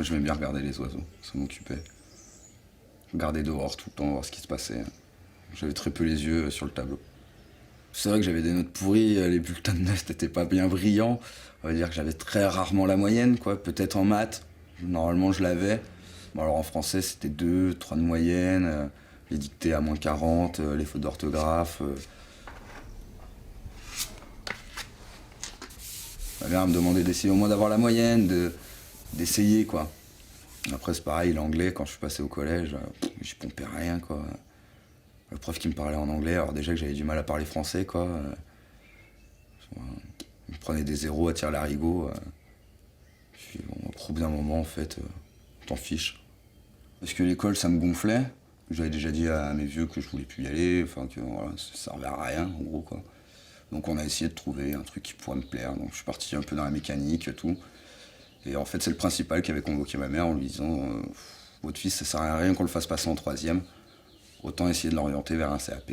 Moi, j'aimais bien regarder les oiseaux, ça m'occupait. Regarder dehors tout le temps, voir ce qui se passait. J'avais très peu les yeux sur le tableau. C'est vrai que j'avais des notes pourries, les bulletins de notes n'étaient pas bien brillants. On va dire que j'avais très rarement la moyenne, quoi. Peut-être en maths, normalement je l'avais. Bon, alors en français, c'était 2, 3 de moyenne, les dictées à -40, les fautes d'orthographe. Ma mère me demandait d'essayer au moins d'avoir la moyenne, d'essayer, quoi. Après, c'est pareil, l'anglais, quand je suis passé au collège, j'y pompais rien, quoi. Le prof qui me parlait en anglais, alors déjà que j'avais du mal à parler français, quoi. Il me prenait des zéros à tire-larigot. Puis bon, au bout d'un moment, en fait, t'en fiches. Parce que l'école, ça me gonflait. J'avais déjà dit à mes vieux que je voulais plus y aller, enfin que voilà, ça servait à rien, en gros, quoi. Donc on a essayé de trouver un truc qui pourrait me plaire. Donc je suis parti un peu dans la mécanique, tout. Et en fait, c'est le principal qui avait convoqué ma mère en lui disant votre fils, ça sert à rien qu'on le fasse passer en 3e. Autant essayer de l'orienter vers un CAP,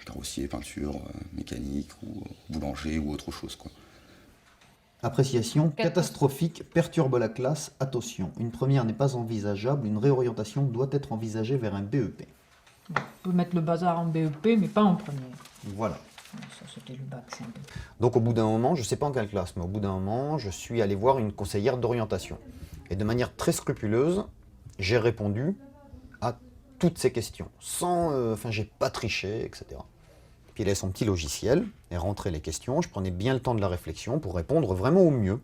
carrossier, peinture, mécanique, ou boulanger, ou autre chose, quoi. Appréciation catastrophique perturbe la classe. Attention, une première n'est pas envisageable, une réorientation doit être envisagée vers un BEP. On peut mettre le bazar en BEP, mais pas en première. Voilà. Ça, c'était le bac, c'est un peu. Donc au bout d'un moment, je ne sais pas en quelle classe, mais au bout d'un moment, je suis allé voir une conseillère d'orientation. Et de manière très scrupuleuse, j'ai répondu à toutes ces questions, sans, j'ai pas triché, etc. Puis elle avait son petit logiciel, elle rentrait les questions, je prenais bien le temps de la réflexion pour répondre vraiment au mieux.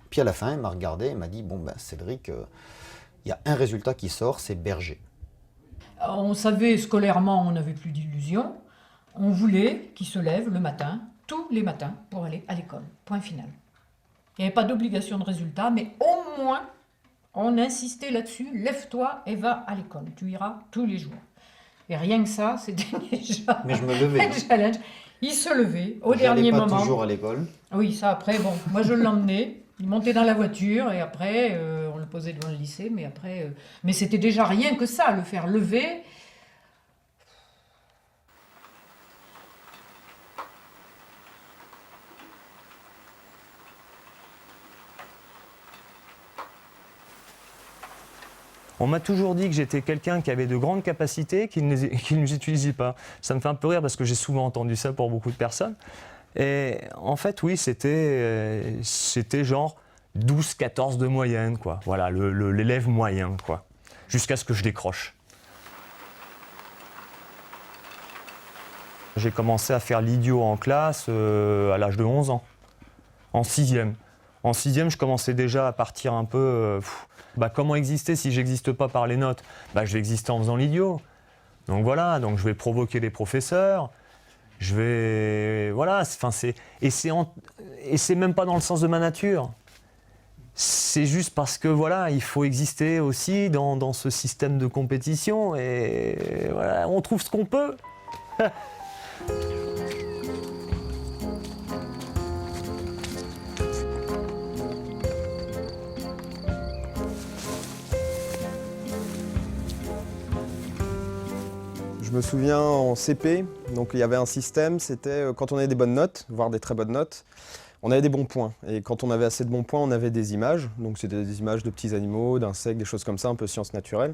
Puis à la fin, elle m'a regardé, elle m'a dit, bon ben Cédric, il y a un résultat qui sort, c'est Berger. On savait scolairement, on n'avait plus d'illusions. On voulait qu'il se lève le matin, tous les matins, pour aller à l'école. Point final. Il n'y avait pas d'obligation de résultat, mais au moins, on insistait là-dessus. Lève-toi et va à l'école. Tu iras tous les jours. Et rien que ça, c'était déjà Mais je me levais. un challenge. Il se levait au dernier J'allais pas moment. toujours à l'école. Oui, ça après, bon, moi je l'emmenais. Il montait dans la voiture et après, on le posait devant le lycée. Mais après, mais c'était déjà rien que ça, le faire lever. On m'a toujours dit que j'étais quelqu'un qui avait de grandes capacités, qu'il ne les utilisait pas. Ça me fait un peu rire parce que j'ai souvent entendu ça pour beaucoup de personnes. Et en fait, oui, c'était genre 12-14 de moyenne, quoi. Voilà, l'élève moyen, quoi. Jusqu'à ce que je décroche. J'ai commencé à faire l'idiot en classe à l'âge de 11 ans, en 6e. En 6e, je commençais déjà à partir un peu... comment exister si j'existe pas par les notes? Je vais exister en faisant l'idiot. Donc voilà, donc je vais provoquer les professeurs, je vais... Voilà, et c'est même pas dans le sens de ma nature. C'est juste parce que voilà, il faut exister aussi dans ce système de compétition et voilà, on trouve ce qu'on peut. Je me souviens en CP, donc il y avait un système, c'était quand on avait des bonnes notes, voire des très bonnes notes, on avait des bons points. Et quand on avait assez de bons points, on avait des images. Donc c'était des images de petits animaux, d'insectes, des choses comme ça, un peu sciences naturelles.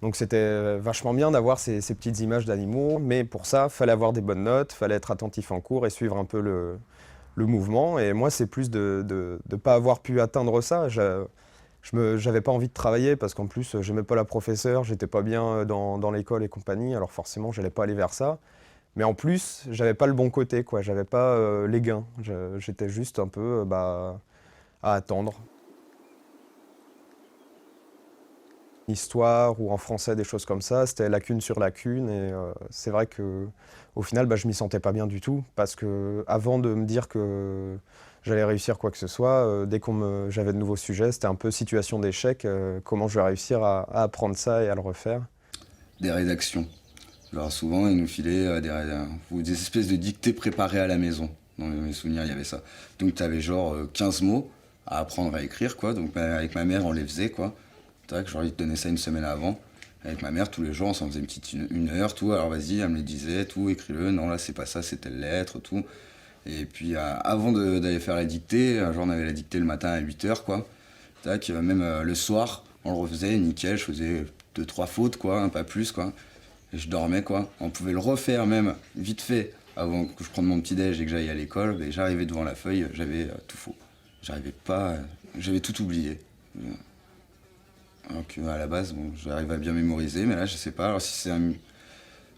Donc c'était vachement bien d'avoir ces petites images d'animaux. Mais pour ça, il fallait avoir des bonnes notes, il fallait être attentif en cours et suivre un peu le mouvement. Et moi, c'est plus de ne pas avoir pu atteindre ça. J'avais pas envie de travailler parce qu'en plus, j'aimais pas la professeure, j'étais pas bien dans l'école et compagnie. Alors forcément, j'allais pas aller vers ça. Mais en plus, j'avais pas le bon côté, quoi. J'avais pas les gains. J'étais juste un peu à attendre. Histoire ou en français, des choses comme ça, c'était lacune sur lacune. Et c'est vrai que au final, je m'y sentais pas bien du tout. Parce que avant de me dire que j'allais réussir quoi que ce soit, dès j'avais de nouveaux sujets, c'était un peu situation d'échec. Comment je vais réussir à apprendre ça et à le refaire. Des rédactions. Alors souvent, ils nous filaient des espèces de dictées préparées à la maison. Dans mes souvenirs, il y avait ça. Donc tu avais genre 15 mots à apprendre à écrire, quoi. Donc avec ma mère, on les faisait, quoi. C'est vrai que j'aurais donné ça une semaine avant. Avec ma mère, tous les jours, on s'en faisait une petite une heure, tout. Alors vas-y, elle me les disait, tout, écris-le. Non, là, c'est pas ça, c'est telle lettre, tout. Et puis avant d'aller faire la dictée, un jour, on avait la dictée le matin à 8h, quoi. Tac, même le soir, on le refaisait, nickel, je faisais 2-3 fautes, quoi, pas plus, quoi. Et je dormais, quoi. On pouvait le refaire même, vite fait, avant que je prenne mon petit-déj et que j'aille à l'école. Et j'arrivais devant la feuille, j'avais tout faux. J'arrivais pas, j'avais tout oublié. Alors qu'à la base, bon, j'arrive à bien mémoriser, mais là, je sais pas. Alors si c'est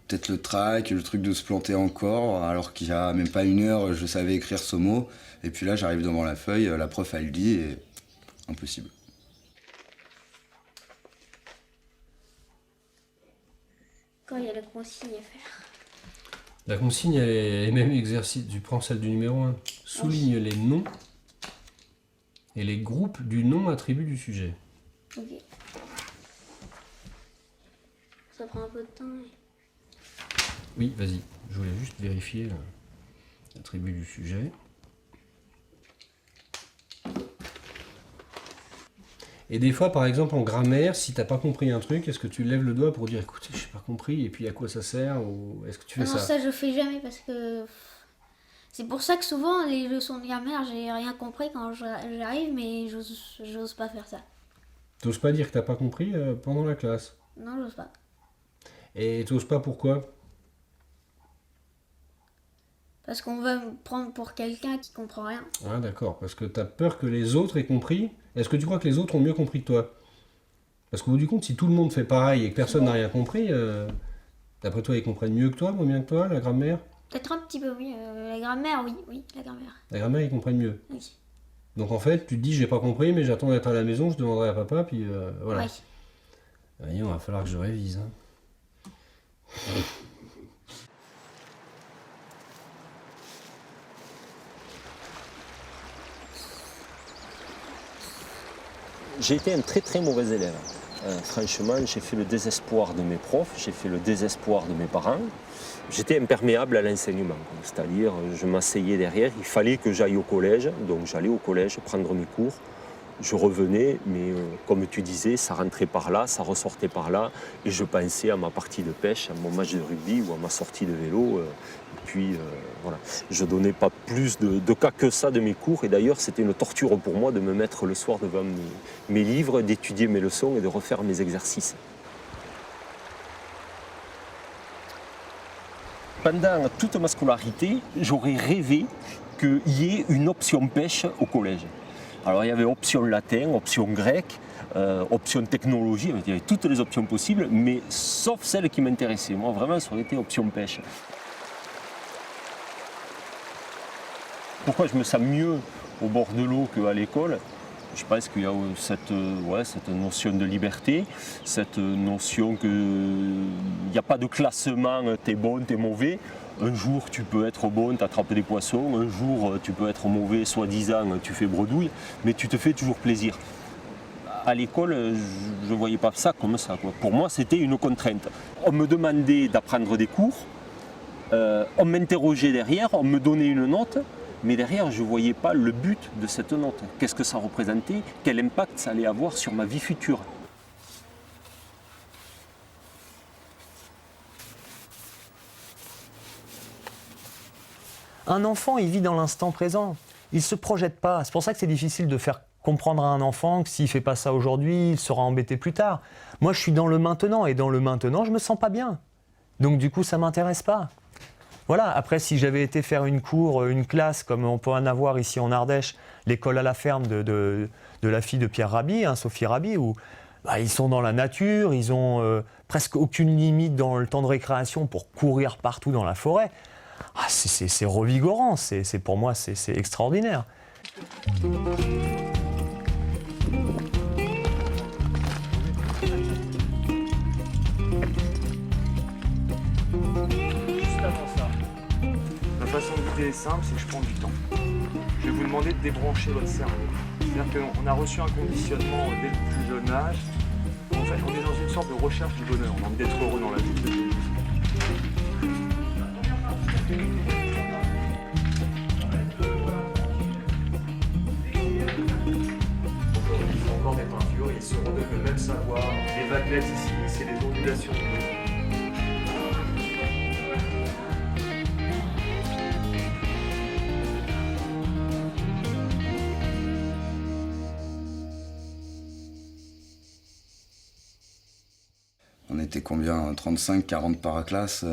peut-être le trac, le truc de se planter encore, alors qu'il y a même pas 1 heure, je savais écrire ce mot. Et puis là, j'arrive devant la feuille, la prof, elle dit, et impossible. Quand il y a la consigne à faire. La consigne, elle est même exercice. Tu prends celle du numéro 1. Souligne les noms et les groupes du nom attribut du sujet. Ok. Ça prend un peu de temps. Mais... Oui, vas-y. Je voulais juste vérifier l'attribut du sujet. Et des fois, par exemple, en grammaire, si t'as pas compris un truc, est-ce que tu lèves le doigt pour dire écoutez, j'ai pas compris, et puis à quoi ça sert, ou est-ce que tu fais non, ça je fais jamais parce que c'est pour ça que souvent les leçons de grammaire, j'ai rien compris quand j'arrive, mais j'ose pas faire ça. T'oses pas dire que t'as pas compris pendant la classe? Non, j'ose pas. Et t'oses pas pourquoi? Parce qu'on va me prendre pour quelqu'un qui comprend rien. Ah d'accord, parce que t'as peur que les autres aient compris. Est-ce que tu crois que les autres ont mieux compris que toi? Parce qu'au bout du compte, si tout le monde fait pareil et que personne n'a rien compris, d'après toi, ils comprennent mieux que toi, moins bien que toi, la grammaire? Peut-être un petit peu mieux. La grammaire, oui, la grammaire. La grammaire, ils comprennent mieux. Oui. Donc en fait, tu te dis, j'ai pas compris, mais j'attends d'être à la maison, je demanderai à papa, puis voilà. Oui. Voyons, il va falloir que je révise. Hein. J'ai été un très très mauvais élève. Franchement, j'ai fait le désespoir de mes profs, j'ai fait le désespoir de mes parents. J'étais imperméable à l'enseignement, c'est-à-dire je m'asseyais derrière, il fallait que j'aille au collège, donc j'allais au collège prendre mes cours. Je revenais, mais comme tu disais, ça rentrait par là, ça ressortait par là, et je pensais à ma partie de pêche, à mon match de rugby ou à ma sortie de vélo. Et puis voilà, je donnais pas plus de cas que ça de mes cours, et d'ailleurs c'était une torture pour moi de me mettre le soir devant mes livres, d'étudier mes leçons et de refaire mes exercices. Pendant toute ma scolarité, j'aurais rêvé qu'il y ait une option pêche au collège. Alors il y avait option latin, option grec, option technologie, il y avait toutes les options possibles, mais sauf celle qui m'intéressait. Moi vraiment, ça aurait été option pêche. Pourquoi je me sens mieux au bord de l'eau qu'à l'école? Je pense qu'il y a cette notion de liberté, cette notion qu'il n'y a pas de classement, t'es bon, t'es mauvais. Un jour, tu peux être bon, tu attrapes des poissons. Un jour, tu peux être mauvais, soi-disant, tu fais bredouille. Mais tu te fais toujours plaisir. À l'école, je ne voyais pas ça comme ça, quoi. Pour moi, c'était une contrainte. On me demandait d'apprendre des cours. On m'interrogeait derrière, on me donnait une note. Mais derrière, je ne voyais pas le but de cette note. Qu'est-ce que ça représentait? Quel impact ça allait avoir sur ma vie future? Un enfant, il vit dans l'instant présent. Il ne se projette pas. C'est pour ça que c'est difficile de faire comprendre à un enfant que s'il ne fait pas ça aujourd'hui, il sera embêté plus tard. Moi, je suis dans le maintenant, et dans le maintenant, je ne me sens pas bien. Donc du coup, ça ne m'intéresse pas. Voilà, après, si j'avais été faire une classe, comme on peut en avoir ici en Ardèche, l'école à la ferme de la fille de Pierre Rabhi, hein, Sophie Rabhi, où ils sont dans la nature, ils ont presque aucune limite dans le temps de récréation pour courir partout dans la forêt. Ah, c'est revigorant, pour moi, c'est extraordinaire. La façon de guider est simple, c'est que je prends du temps. Je vais vous demander de débrancher votre cerveau. C'est-à-dire qu'on a reçu un conditionnement dès le plus jeune âge. En fait, on est dans une sorte de recherche du bonheur. On a envie d'être heureux dans la vie. Ils font encore des peintures, ils se redonnent le même savoir. Les vaguelettes ici, c'est les ondulations de l'eau. On était combien, 35, 40 par classe.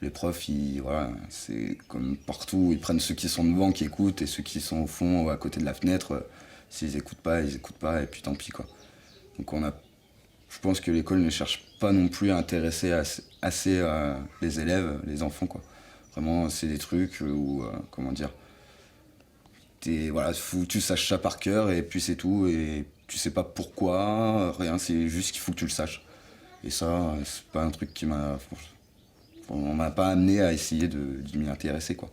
Les profs, voilà, c'est comme partout, ils prennent ceux qui sont devant, qui écoutent, et ceux qui sont au fond, à côté de la fenêtre, s'ils écoutent pas, ils écoutent pas, et puis tant pis, quoi. Donc je pense que l'école ne cherche pas non plus à intéresser assez les élèves, les enfants, quoi. Vraiment, c'est des trucs où, comment dire, voilà, faut que tu saches ça par cœur, et puis c'est tout, et tu sais pas pourquoi, rien, c'est juste qu'il faut que tu le saches. Et ça, c'est pas un truc qui m'a... On m'a pas amené à essayer de m'y intéresser, quoi.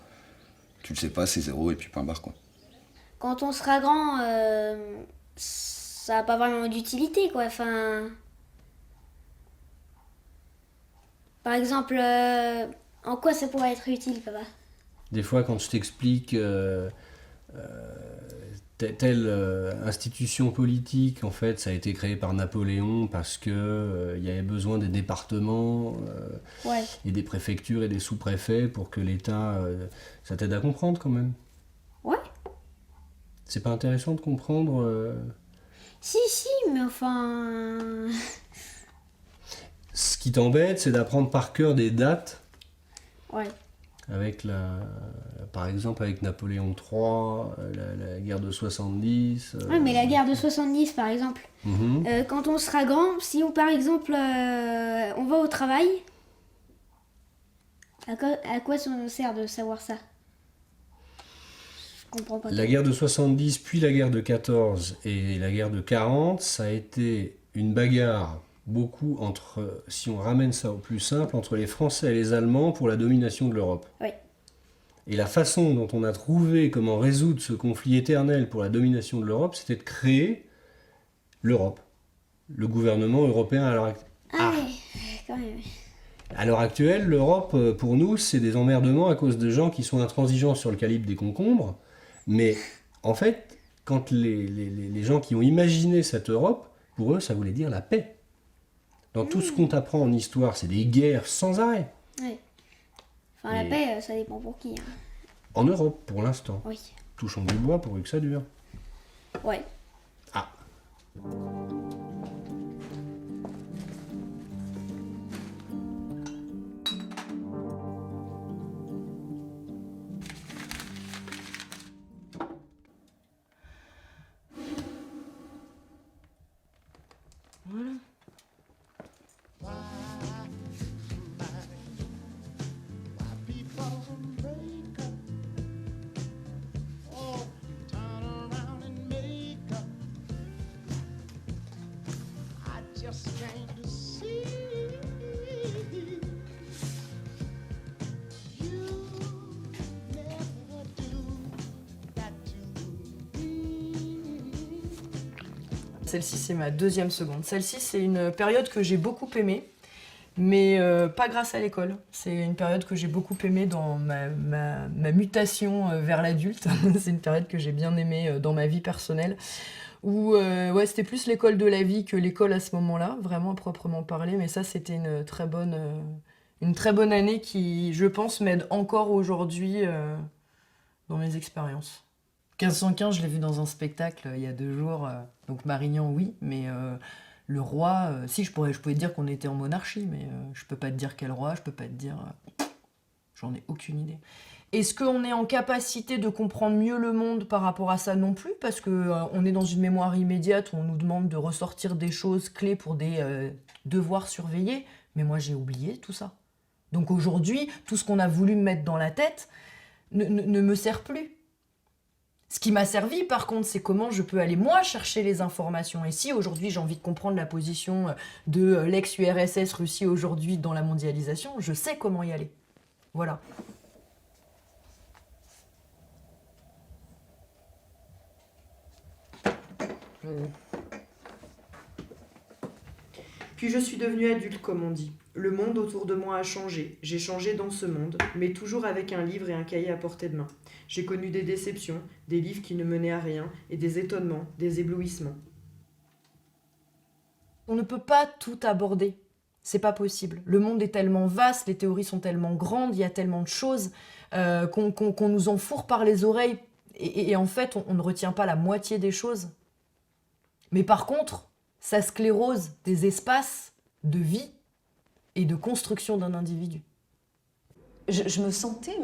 Tu le sais pas, c'est 0 et puis point barre, quoi. Quand on sera grand, ça n'a pas vraiment d'utilité, quoi. Enfin, par exemple, en quoi ça pourrait être utile, papa? Des fois, quand je t'explique telle institution politique, en fait, ça a été créé par Napoléon parce que il y avait besoin des départements Ouais. et des préfectures et des sous-préfets pour que l'État... ça t'aide à comprendre, quand même. Ouais. C'est pas intéressant de comprendre Si, mais enfin... Ce qui t'embête, c'est d'apprendre par cœur des dates. Ouais. Avec par exemple avec Napoléon III, la guerre de 70. Ouais, mais la guerre de 70, par exemple. Quand on sera grand, si on, par exemple, on va au travail, à quoi ça nous sert de savoir ça? Je comprends pas. La guerre de 70, puis la guerre de 14 et la guerre de 40, ça a été une bagarre, beaucoup entre, si on ramène ça au plus simple, entre les Français et les Allemands pour la domination de l'Europe. Oui. Et la façon dont on a trouvé comment résoudre ce conflit éternel pour la domination de l'Europe, c'était de créer l'Europe, le gouvernement européen à l'heure actuelle. Ah ouais, quand même. À l'heure actuelle, l'Europe, pour nous, c'est des emmerdements à cause de gens qui sont intransigeants sur le calibre des concombres. Mais en fait, quand les gens qui ont imaginé cette Europe, pour eux, ça voulait dire la paix. Dans tout ce qu'on t'apprend en histoire, c'est des guerres sans arrêt. Oui. Enfin, la paix, ça dépend pour qui. Hein. En Europe, pour l'instant. Oui. Touchons du bois pourvu que ça dure. Ouais. Ah. Voilà. Celle-ci, c'est ma deuxième seconde. Celle-ci, c'est une période que j'ai beaucoup aimée, mais pas grâce à l'école. C'est une période que j'ai beaucoup aimée dans ma mutation vers l'adulte. C'est une période que j'ai bien aimée dans ma vie personnelle, où ouais, c'était plus l'école de la vie que l'école à ce moment-là, vraiment à proprement parler. Mais ça, c'était une très bonne année qui, je pense, m'aide encore aujourd'hui dans mes expériences. 1515, je l'ai vu dans un spectacle il y a 2 jours. Donc Marignan, oui, mais le roi, si, je pouvais te dire qu'on était en monarchie, mais je peux pas te dire quel roi, je peux pas te dire... j'en ai aucune idée. Est-ce qu'on est en capacité de comprendre mieux le monde par rapport à ça? Non plus, parce qu'on est dans une mémoire immédiate où on nous demande de ressortir des choses clés pour des devoirs surveillés, mais moi j'ai oublié tout ça. Donc aujourd'hui, tout ce qu'on a voulu me mettre dans la tête ne me sert plus. Ce qui m'a servi, par contre, c'est comment je peux aller, moi, chercher les informations. Et si, aujourd'hui, j'ai envie de comprendre la position de l'ex-URSS Russie aujourd'hui dans la mondialisation, je sais comment y aller. Voilà. Puis je suis devenue adulte, comme on dit. Le monde autour de moi a changé. J'ai changé dans ce monde, mais toujours avec un livre et un cahier à portée de main. J'ai connu des déceptions, des livres qui ne menaient à rien, et des étonnements, des éblouissements. On ne peut pas tout aborder. C'est pas possible. Le monde est tellement vaste, les théories sont tellement grandes, il y a tellement de choses qu'on nous enfourre par les oreilles. Et en fait, on ne retient pas la moitié des choses. Mais par contre, ça sclérose des espaces de vie et de construction d'un individu. Je me sentais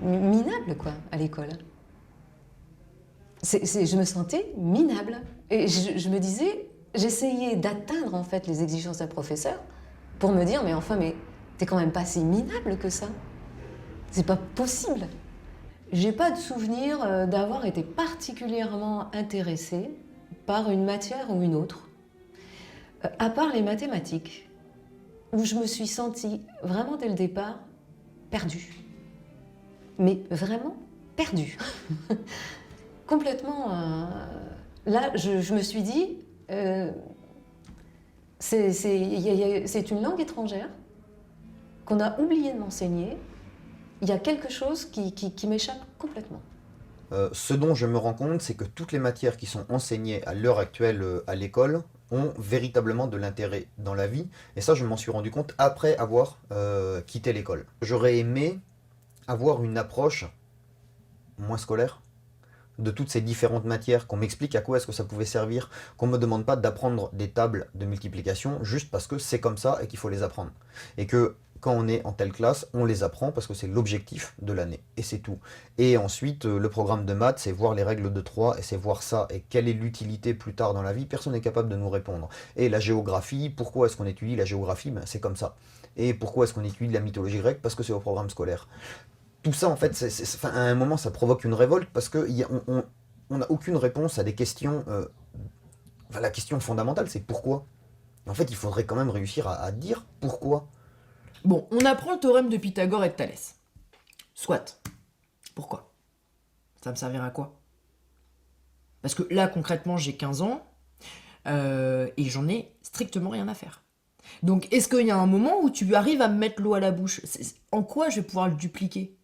minable quoi à l'école. Je me sentais minable et je me disais, j'essayais d'atteindre en fait les exigences d'un professeur pour me dire mais t'es quand même pas si minable que ça. C'est pas possible. J'ai pas de souvenir d'avoir été particulièrement intéressée par une matière ou une autre, à part les mathématiques, où je me suis sentie vraiment dès le départ perdue. Mais vraiment perdue. Complètement. Là, je me suis dit, c'est une langue étrangère qu'on a oublié de m'enseigner. Il y a quelque chose qui m'échappe complètement. Ce dont je me rends compte, c'est que toutes les matières qui sont enseignées à l'heure actuelle à l'école ont véritablement de l'intérêt dans la vie. Et ça, je m'en suis rendu compte après avoir quitté l'école. J'aurais aimé avoir une approche moins scolaire de toutes ces différentes matières, qu'on m'explique à quoi est-ce que ça pouvait servir, qu'on ne me demande pas d'apprendre des tables de multiplication juste parce que c'est comme ça et qu'il faut les apprendre. Et que quand on est en telle classe, on les apprend parce que c'est l'objectif de l'année, et c'est tout. Et ensuite, le programme de maths, c'est voir les règles de 3, et c'est voir ça, et quelle est l'utilité plus tard dans la vie, personne n'est capable de nous répondre. Et la géographie, pourquoi est-ce qu'on étudie la géographie? C'est comme ça. Et pourquoi est-ce qu'on étudie la mythologie grecque? Parce que c'est au programme scolaire. Tout ça, en fait, à un moment, ça provoque une révolte, parce qu'on n'a aucune réponse à des questions... la question fondamentale, c'est pourquoi? En fait, il faudrait quand même réussir à dire pourquoi. Bon, on apprend le théorème de Pythagore et de Thalès. Soit. Pourquoi? Ça me servira à quoi? Parce que là, concrètement, j'ai 15 ans et j'en ai strictement rien à faire. Donc, est-ce qu'il y a un moment où tu arrives à me mettre l'eau à la bouche? En quoi je vais pouvoir le dupliquer?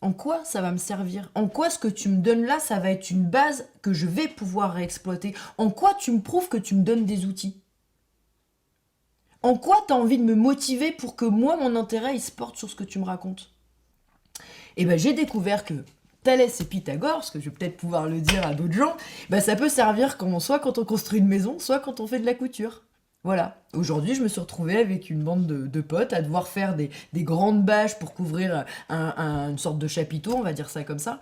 En quoi ça va me servir? En quoi ce que tu me donnes là, ça va être une base que je vais pouvoir réexploiter? En quoi tu me prouves que tu me donnes des outils? En quoi tu as envie de me motiver pour que moi, mon intérêt, il se porte sur ce que tu me racontes? Et ben j'ai découvert que Thalès et Pythagore, parce que je vais peut-être pouvoir le dire à d'autres gens, ça peut servir soit quand on construit une maison, soit quand on fait de la couture. Voilà. Aujourd'hui, je me suis retrouvée avec une bande de potes à devoir faire des grandes bâches pour couvrir une sorte de chapiteau, on va dire ça comme ça.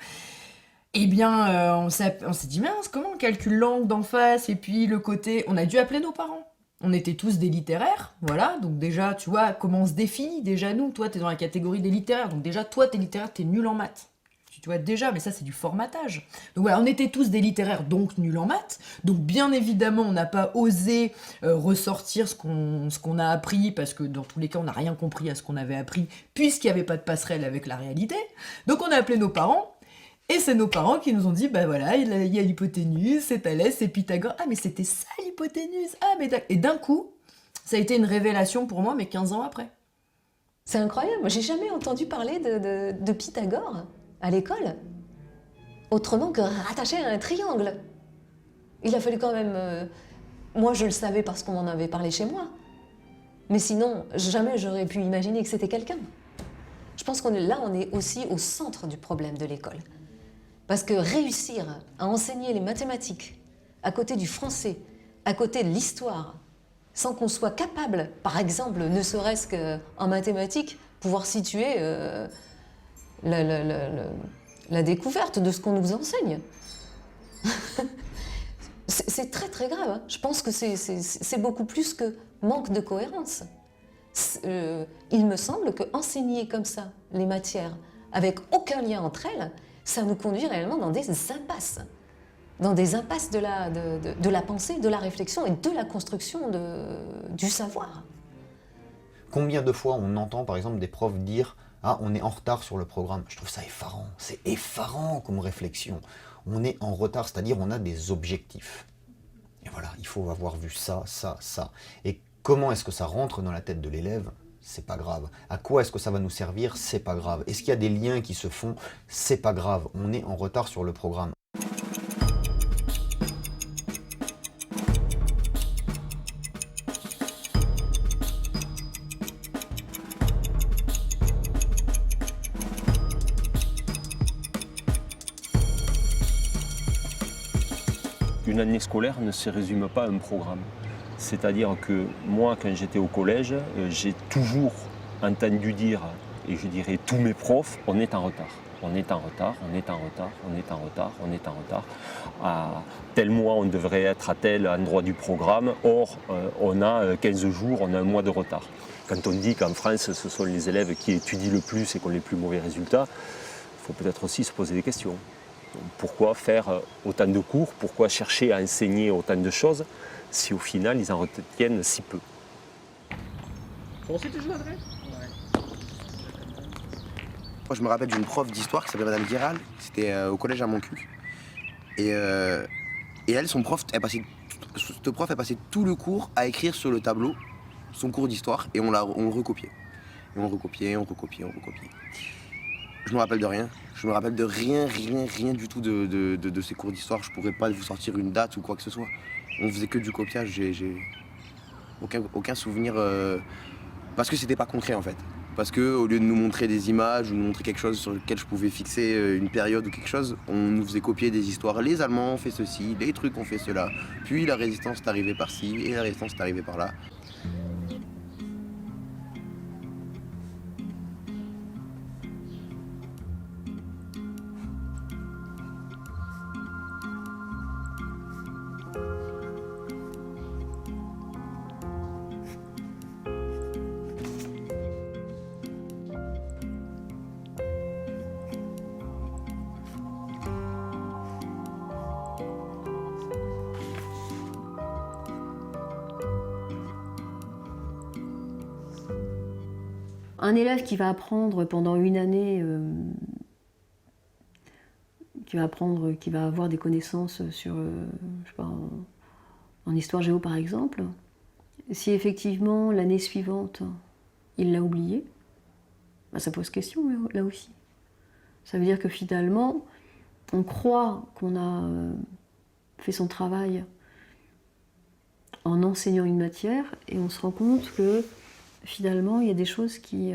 Eh bien, on s'est dit, mince, comment on calcule l'angle d'en face et puis le côté... On a dû appeler nos parents. On était tous des littéraires, voilà, donc déjà, tu vois, comment on se définit, déjà nous, toi, t'es dans la catégorie des littéraires, donc déjà, toi, t'es littéraire, t'es nul en maths. Tu vois, déjà, mais ça, c'est du formatage. Donc voilà, on était tous des littéraires, donc nuls en maths, donc bien évidemment, on n'a pas osé ressortir ce qu'on a appris, parce que dans tous les cas, on n'a rien compris à ce qu'on avait appris, puisqu'il n'y avait pas de passerelle avec la réalité. Donc on a appelé nos parents, et c'est nos parents qui nous ont dit, voilà, il y a l'hypoténuse, c'est Thalès, c'est Pythagore. Ah, mais c'était ça l'hypoténuse. Ah, mais et d'un coup, ça a été une révélation pour moi, mais 15 ans après. C'est incroyable. J'ai jamais entendu parler de Pythagore à l'école, autrement que rattaché à un triangle. Il a fallu quand même... moi, je le savais parce qu'on m'en avait parlé chez moi. Mais sinon, jamais j'aurais pu imaginer que c'était quelqu'un. Je pense qu'on est aussi au centre du problème de l'école. Parce que réussir à enseigner les mathématiques à côté du français, à côté de l'histoire, sans qu'on soit capable, par exemple, ne serait-ce qu'en mathématiques, pouvoir situer la découverte de ce qu'on nous enseigne. C'est très très grave. Hein. Je pense que c'est beaucoup plus que manque de cohérence. Il me semble qu'enseigner comme ça les matières, avec aucun lien entre elles, ça nous conduit réellement dans des impasses. Dans des impasses de la pensée, de la réflexion et de la construction du savoir. Combien de fois on entend par exemple des profs dire « Ah, on est en retard sur le programme ». Je trouve ça effarant. C'est effarant comme réflexion. On est en retard, c'est-à-dire on a des objectifs. Et voilà, il faut avoir vu ça, ça, ça. Et comment est-ce que ça rentre dans la tête de l'élève ? C'est pas grave. À quoi est-ce que ça va nous servir? C'est pas grave. Est-ce qu'il y a des liens qui se font? C'est pas grave. On est en retard sur le programme. Une année scolaire ne se résume pas à un programme. C'est-à-dire que moi, quand j'étais au collège, j'ai toujours entendu dire, et je dirais tous mes profs, on est en retard. On est en retard, on est en retard, on est en retard, on est en retard. À tel mois, on devrait être à tel endroit du programme. Or, on a 15 jours, on a un mois de retard. Quand on dit qu'en France, ce sont les élèves qui étudient le plus et qui ont les plus mauvais résultats, il faut peut-être aussi se poser des questions. Pourquoi faire autant de cours? Pourquoi chercher à enseigner autant de choses si au final, ils en retiennent si peu? On sait toujours l'adresse? Moi, je me rappelle d'une prof d'histoire qui s'appelait Madame Guéral. C'était au collège à Montcuq. Et elle, son prof, cette prof, elle passait tout le cours à écrire sur le tableau son cours d'histoire et on le recopiait. Et on recopiait. Je me rappelle de rien. Je me rappelle de rien du tout de ces cours d'histoire. Je pourrais pas vous sortir une date ou quoi que ce soit. On faisait que du copiage. J'ai aucun souvenir parce que c'était pas concret en fait. Parce qu'au lieu de nous montrer des images ou nous montrer quelque chose sur lequel je pouvais fixer une période ou quelque chose, on nous faisait copier des histoires. Les Allemands ont fait ceci, les trucs ont fait cela. Puis la résistance est arrivée par-ci et la résistance est arrivée par-là. Un élève qui va apprendre pendant une année, qui va avoir des connaissances sur, je sais pas, en histoire géo par exemple, si effectivement l'année suivante il l'a oublié, ben ça pose question là aussi. Ça veut dire que finalement, on croit qu'on a fait son travail en enseignant une matière et on se rend compte que finalement, il y a des choses qui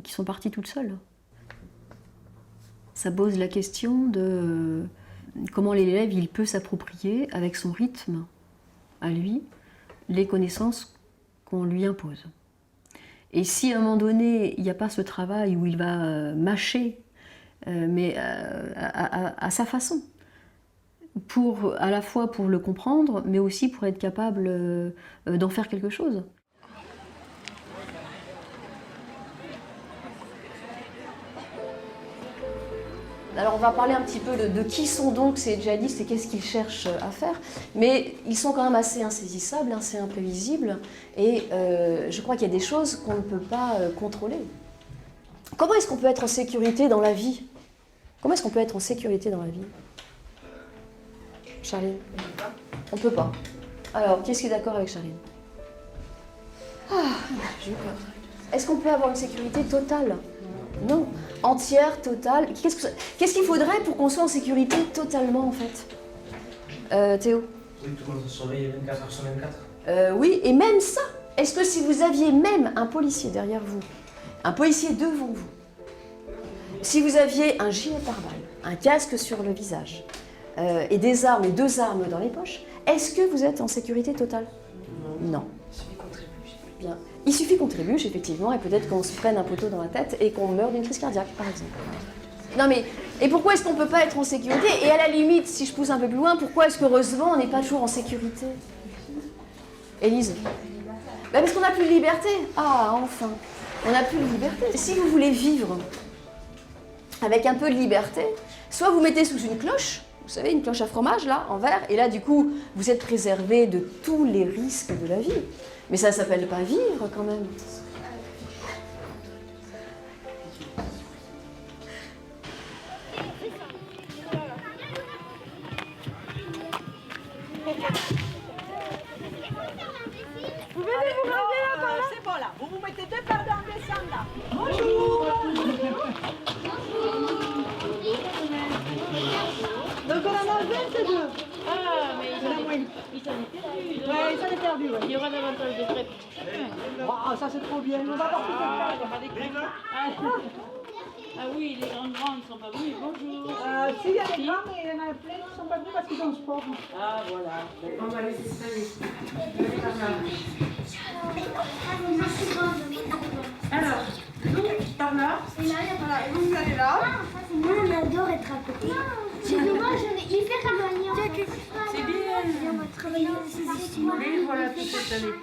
sont parties toutes seules. Ça pose la question de comment l'élève il peut s'approprier avec son rythme à lui les connaissances qu'on lui impose. Et si à un moment donné, il n'y a pas ce travail où il va mâcher, mais à sa façon, à la fois pour le comprendre, mais aussi pour être capable d'en faire quelque chose. Alors on va parler un petit peu de qui sont donc ces djihadistes et qu'est-ce qu'ils cherchent à faire. Mais ils sont quand même assez insaisissables, assez imprévisibles. Et je crois qu'il y a des choses qu'on ne peut pas contrôler. Comment est-ce qu'on peut être en sécurité dans la vie? Comment est-ce qu'on peut être en sécurité dans la vie? Charline? On ne peut pas. Alors, qui est-ce qui est d'accord avec Charline? J'ai eu peur. Est-ce qu'on peut avoir une sécurité totale? Non. Entière, totale. Qu'est-ce qu'il faudrait pour qu'on soit en sécurité totalement, en fait? Théo? Oui, tout le monde se surveille 24 heures sur 24. Oui, et même ça. Est-ce que si vous aviez même un policier derrière vous, un policier devant vous, si vous aviez un gilet pare-balles, un casque sur le visage, et des armes, et 2 armes dans les poches, est-ce que vous êtes en sécurité totale? Non. Il suffit qu'on trébuche. Bien. Il suffit qu'on trébuche, effectivement, et peut-être qu'on se prenne un poteau dans la tête et qu'on meure d'une crise cardiaque, par exemple. Non mais, et pourquoi est-ce qu'on ne peut pas être en sécurité? Et à la limite, si je pousse un peu plus loin, pourquoi est-ce qu'heureusement on n'est pas toujours en sécurité? Élise? Ben parce qu'on n'a plus de liberté. Ah, enfin, on n'a plus de liberté. Si vous voulez vivre avec un peu de liberté, soit vous mettez sous une cloche, vous savez, une cloche à fromage, là, en verre, et là, du coup, vous êtes préservé de tous les risques de la vie. Mais ça ne s'appelle pas vivre, quand même. Vous venez vous ramener là par là? C'est bon là, vous vous mettez 2 quarts d'heure en descendant là. Bonjour. Donc on en a 22. Ah, mais ils s'en est perdu. Ouais, ils s'en est perdu. Ouais. Il y aura davantage de crêpes. Ah, ça c'est trop bien. On va voir tout ça. Ah oui, les grands ne sont pas venus. Bonjour. Ah, si, il y a les grands, mais il y en a plein qui ne sont pas venus parce qu'ils ont le sport. Ah, voilà. On va les installer. Alors, nous, par là. Et là, il y a pas là. Et vous allez là. Moi, on adore être à côté. Moi, j'en ai hyper travaillé. C'est bien. On va travailler aussi. Et voilà, toute cette année.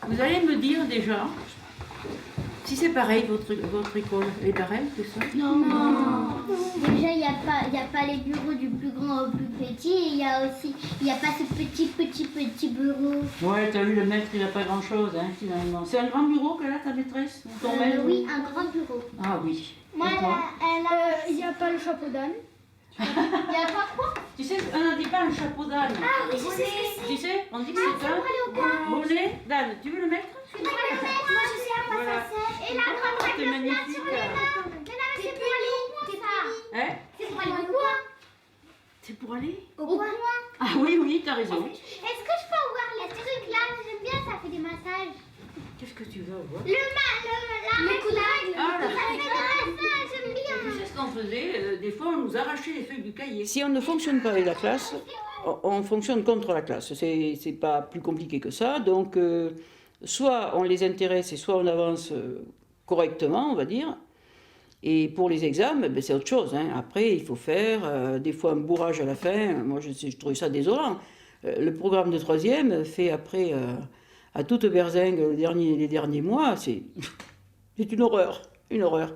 Vous allez me dire déjà si c'est pareil, votre école est pareille que ça? Non. Déjà, il n'y a pas les bureaux du plus grand au plus petit. Et il n'y a pas ce petit bureau. Ouais, t'as vu, le maître, il n'a pas grand-chose, hein, finalement. C'est un grand bureau qu'elle a, ta maîtresse? Ton maître? Oui, un grand bureau. Ah oui. Moi, Et toi? il n'y a pas le chapeau d'âne. Il n'y a pas quoi? Tu sais, on ne dit pas un chapeau d'âne. Ah oui, je sais. Tu sais, on dit que c'est un bonnet d'âne. Tu veux le mettre? Je vais le mettre. Moi, je sais à quoi ça sert. Et la grande C'est magnifique. c'est pour aller au coin. Hein? C'est pour aller au coin. C'est pour aller? Au coin. Ah oui, t'as raison. Est-ce que je peux avoir les trucs là? J'aime bien, ça fait des massages. Qu'est-ce que tu veux avoir? Le coup d'aigle. Ah, la ça fait des massages, j'aime bien. Tu sais ce qu'on faisait? Des fois, on nous arrachait les feuilles du cahier. Si on ne fonctionne pas avec la classe, on fonctionne contre la classe. C'est pas plus compliqué que ça. Donc, soit on les intéresse et soit on avance correctement, on va dire. Et pour les examens, ben, c'est autre chose. Hein. Après, il faut faire des fois un bourrage à la fin. Moi, je trouve ça désolant. Le programme de 3e fait après à toute berzingue les derniers mois, c'est une horreur, une horreur.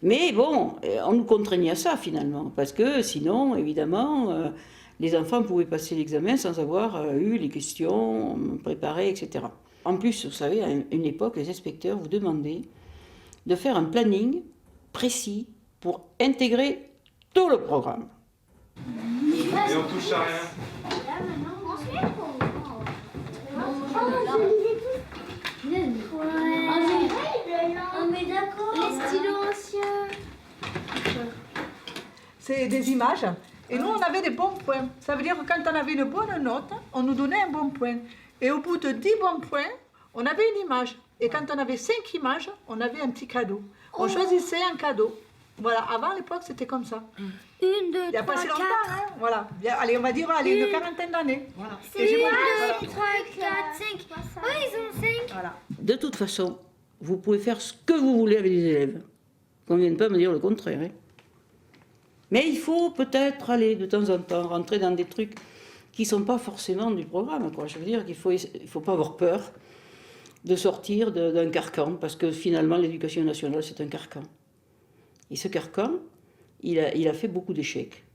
Mais bon, on nous contraignait à ça finalement, parce que sinon, évidemment, les enfants pouvaient passer l'examen sans avoir eu les questions préparées, etc. En plus, vous savez, à une époque, les inspecteurs vous demandaient de faire un planning précis pour intégrer tout le programme. Et on touche à rien. Là, maintenant, on se met pour mais d'accord. Les stylos anciens. C'est des images. Et nous, on avait des bons points. Ça veut dire que quand on avait une bonne note, on nous donnait un bon point. Et au bout de 10 bons points, on avait une image. Et quand on avait 5 images, on avait un petit cadeau. On choisissait un cadeau. Voilà, avant l'époque, c'était comme ça. 1, 2, 3, 4. Il n'y a pas si longtemps, hein. Voilà. Allez, on va dire, allez, une quarantaine d'années. Voilà. C'est 1, 2, 3, 4, 5. Oui, ils ont 5. Voilà. De toute façon, vous pouvez faire ce que vous voulez avec les élèves. Qu'on ne vienne pas me dire le contraire. Hein. Mais il faut peut-être aller de temps en temps rentrer dans des trucs qui ne sont pas forcément du programme. Quoi. Je veux dire qu'il ne faut pas avoir peur de sortir d'un carcan, parce que finalement, l'éducation nationale, c'est un carcan. Et ce carcan, il a fait beaucoup d'échecs.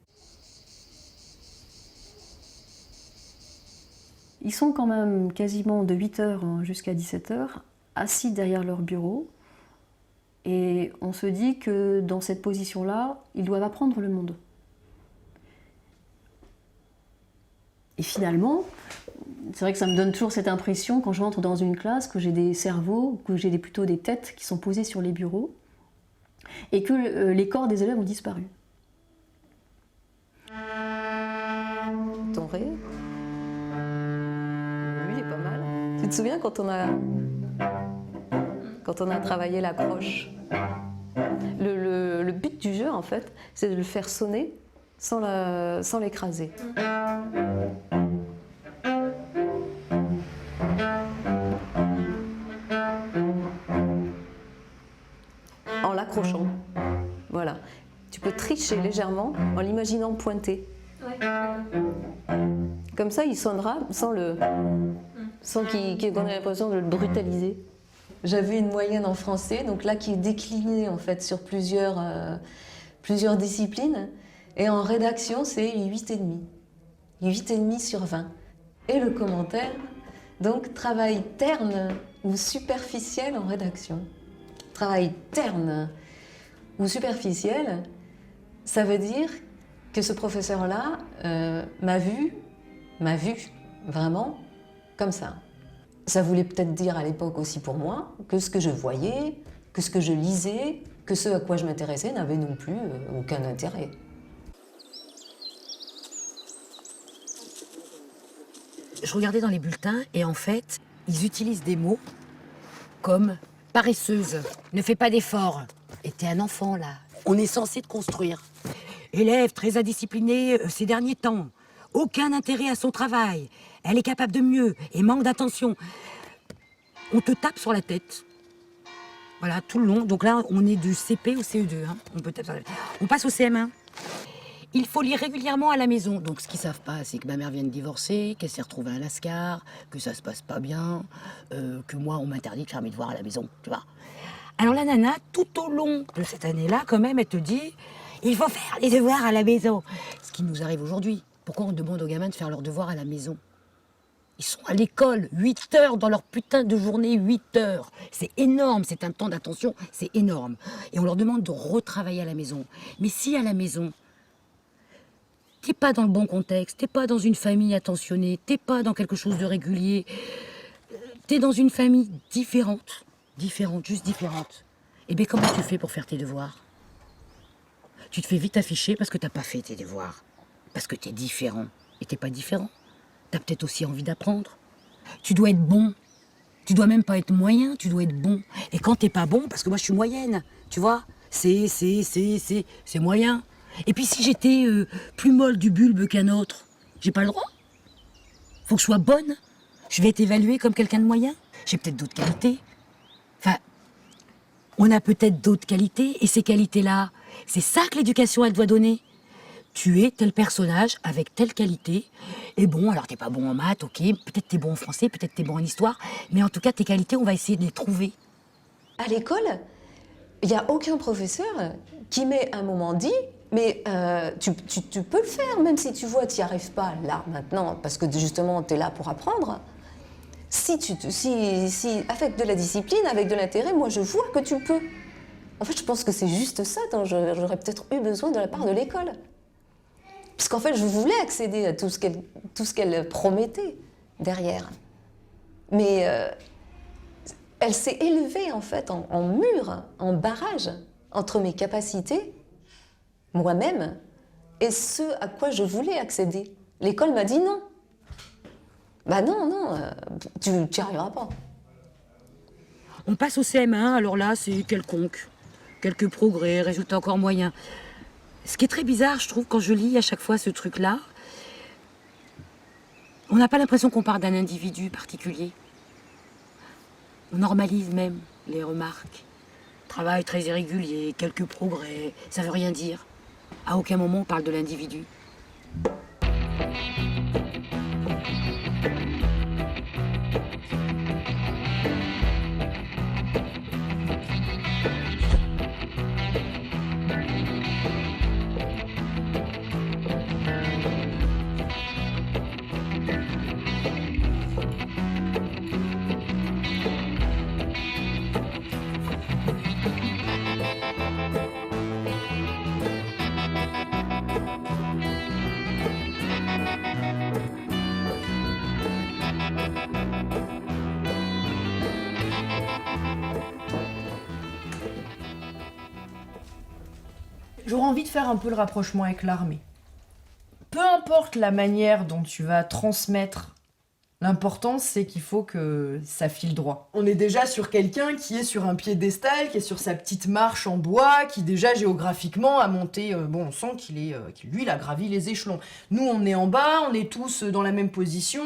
Ils sont quand même quasiment de 8h jusqu'à 17h, assis derrière leur bureau. Et on se dit que dans cette position-là, ils doivent apprendre le monde. Et finalement, c'est vrai que ça me donne toujours cette impression quand je rentre dans une classe que j'ai des cerveaux, que j'ai plutôt des têtes qui sont posées sur les bureaux et que les corps des élèves ont disparu. Ton ré? Oui, il est pas mal. Tu te souviens quand on a travaillé la croche? Le but du jeu, en fait, c'est de le faire sonner sans l'écraser. En l'accrochant. Voilà. Tu peux tricher légèrement en l'imaginant pointer. Ouais. Comme ça, il sonnera sans qu'on ait l'impression de le brutaliser. J'avais une moyenne en français, donc là qui est déclinée en fait sur plusieurs disciplines. Et en rédaction, c'est 8,5. 8,5 sur 20. Et le commentaire, donc travail terne ou superficiel en rédaction. Travail terne ou superficiel, ça veut dire que ce professeur-là m'a vu vraiment comme ça. Ça voulait peut-être dire à l'époque aussi pour moi que ce que je voyais, que ce que je lisais, que ce à quoi je m'intéressais n'avait non plus aucun intérêt. Je regardais dans les bulletins et en fait, ils utilisent des mots comme paresseuse, ne fais pas d'efforts. Et t'es un enfant là, On est censé te construire. Élève très indiscipliné ces derniers temps. Aucun intérêt à son travail. Elle est capable de mieux et manque d'attention. On te tape sur la tête. Voilà, tout le long. Donc là, on est du CP au CE2. Hein. On passe au CM1. Il faut lire régulièrement à la maison. Donc ce qu'ils savent pas, c'est que ma mère vient de divorcer, qu'elle s'est retrouvée à un lascar, que ça se passe pas bien, que moi, on m'interdit de faire mes devoirs à la maison, tu vois. Alors la nana, tout au long de cette année-là, quand même, elle te dit « Il faut faire les devoirs à la maison ». Ce qui nous arrive aujourd'hui. Pourquoi on demande aux gamins de faire leurs devoirs à la maison? Ils sont à l'école 8 heures dans leur putain de journée, 8 heures. C'est énorme, c'est un temps d'attention, c'est énorme. Et on leur demande de retravailler à la maison. Mais si à la maison, t'es pas dans le bon contexte, t'es pas dans une famille attentionnée, t'es pas dans quelque chose de régulier, t'es dans une famille différente, juste différente, eh bien comment tu fais pour faire tes devoirs? Tu te fais vite afficher parce que t'as pas fait tes devoirs. Parce que t'es différent. Et t'es pas différent. T'as peut-être aussi envie d'apprendre. Tu dois être bon. Tu dois même pas être moyen, tu dois être bon. Et quand t'es pas bon, parce que moi je suis moyenne, tu vois, c'est moyen. Et puis si j'étais plus molle du bulbe qu'un autre, j'ai pas le droit. Faut que je sois bonne. Je vais être évaluée comme quelqu'un de moyen. J'ai peut-être d'autres qualités. Enfin, on a peut-être d'autres qualités, et ces qualités-là, c'est ça que l'éducation, elle doit donner. Tu es tel personnage avec telle qualité. Et bon, alors t'es pas bon en maths, ok, peut-être t'es bon en français, peut-être t'es bon en histoire, mais en tout cas, tes qualités, on va essayer de les trouver. À l'école, il n'y a aucun professeur qui met un moment dit, mais tu peux le faire, même si tu vois tu n'y arrives pas là, maintenant, parce que justement, tu es là pour apprendre. Si avec de la discipline, avec de l'intérêt, moi je vois que tu peux. En fait, je pense que c'est juste ça dont j'aurais peut-être eu besoin de la part de l'école. Parce qu'en fait, je voulais accéder à tout ce qu'elle promettait derrière. Mais elle s'est élevée en fait en mur, en barrage entre mes capacités, moi-même, et ce à quoi je voulais accéder. L'école m'a dit non. Bah non, tu n'y arriveras pas. On passe au CM1, alors là, c'est quelconque. Quelques progrès, résultats encore moyens. Ce qui est très bizarre, je trouve, quand je lis à chaque fois ce truc-là, on n'a pas l'impression qu'on parle d'un individu particulier. On normalise même les remarques. Travail très irrégulier, quelques progrès, ça veut rien dire. À aucun moment on parle de l'individu. J'aurais envie de faire un peu le rapprochement avec l'armée. Peu importe la manière dont tu vas transmettre, l'important c'est qu'il faut que ça file droit. On est déjà sur quelqu'un qui est sur un piédestal, qui est sur sa petite marche en bois, qui déjà géographiquement a monté, on sent qu'il a gravi les échelons. Nous on est en bas, on est tous dans la même position,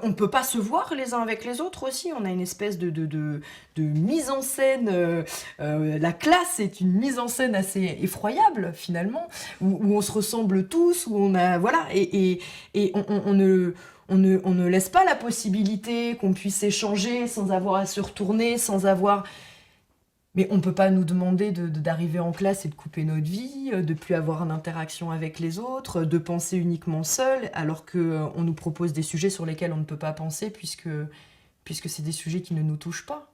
on peut pas se voir les uns avec les autres aussi, on a une espèce de mise en scène, la classe est une mise en scène assez effroyable finalement, où on se ressemble tous, où on a, voilà, et on ne laisse pas la possibilité qu'on puisse échanger sans avoir à se retourner, sans avoir... Mais on ne peut pas nous demander d'arriver en classe et de couper notre vie, de plus avoir d'interaction avec les autres, de penser uniquement seul, alors qu'on nous propose des sujets sur lesquels on ne peut pas penser puisque c'est des sujets qui ne nous touchent pas.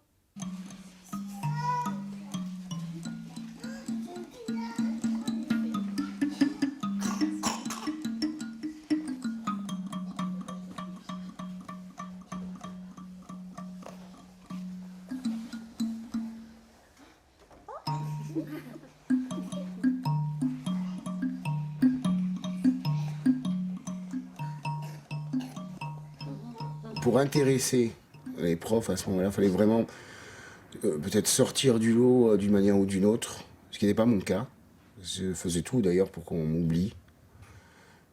Pour intéresser les profs à ce moment-là, il fallait vraiment peut-être sortir du lot d'une manière ou d'une autre. ce qui n'est pas mon cas. Je faisais tout d'ailleurs pour qu'on m'oublie.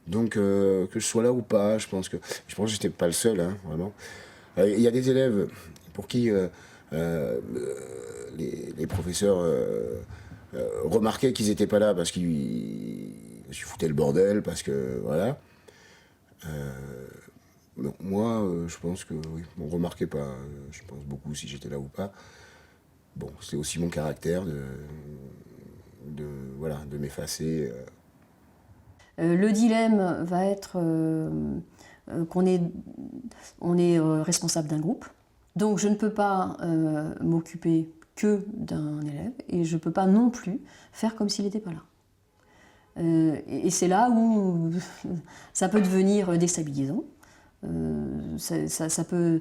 Donc que je sois là ou pas, je pense que j'étais pas le seul, hein, vraiment. Il y a des élèves pour qui les professeurs remarquaient qu'ils n'étaient pas là parce qu'ils foutaient le bordel, parce que voilà. Non, moi, je pense que oui, on ne remarquait pas, je pense beaucoup si j'étais là ou pas. Bon, c'est aussi mon caractère de m'effacer. Le dilemme va être qu'on est responsable d'un groupe. Donc je ne peux pas m'occuper que d'un élève et je ne peux pas non plus faire comme s'il n'était pas là. Et c'est là où ça peut devenir déstabilisant. Ça peut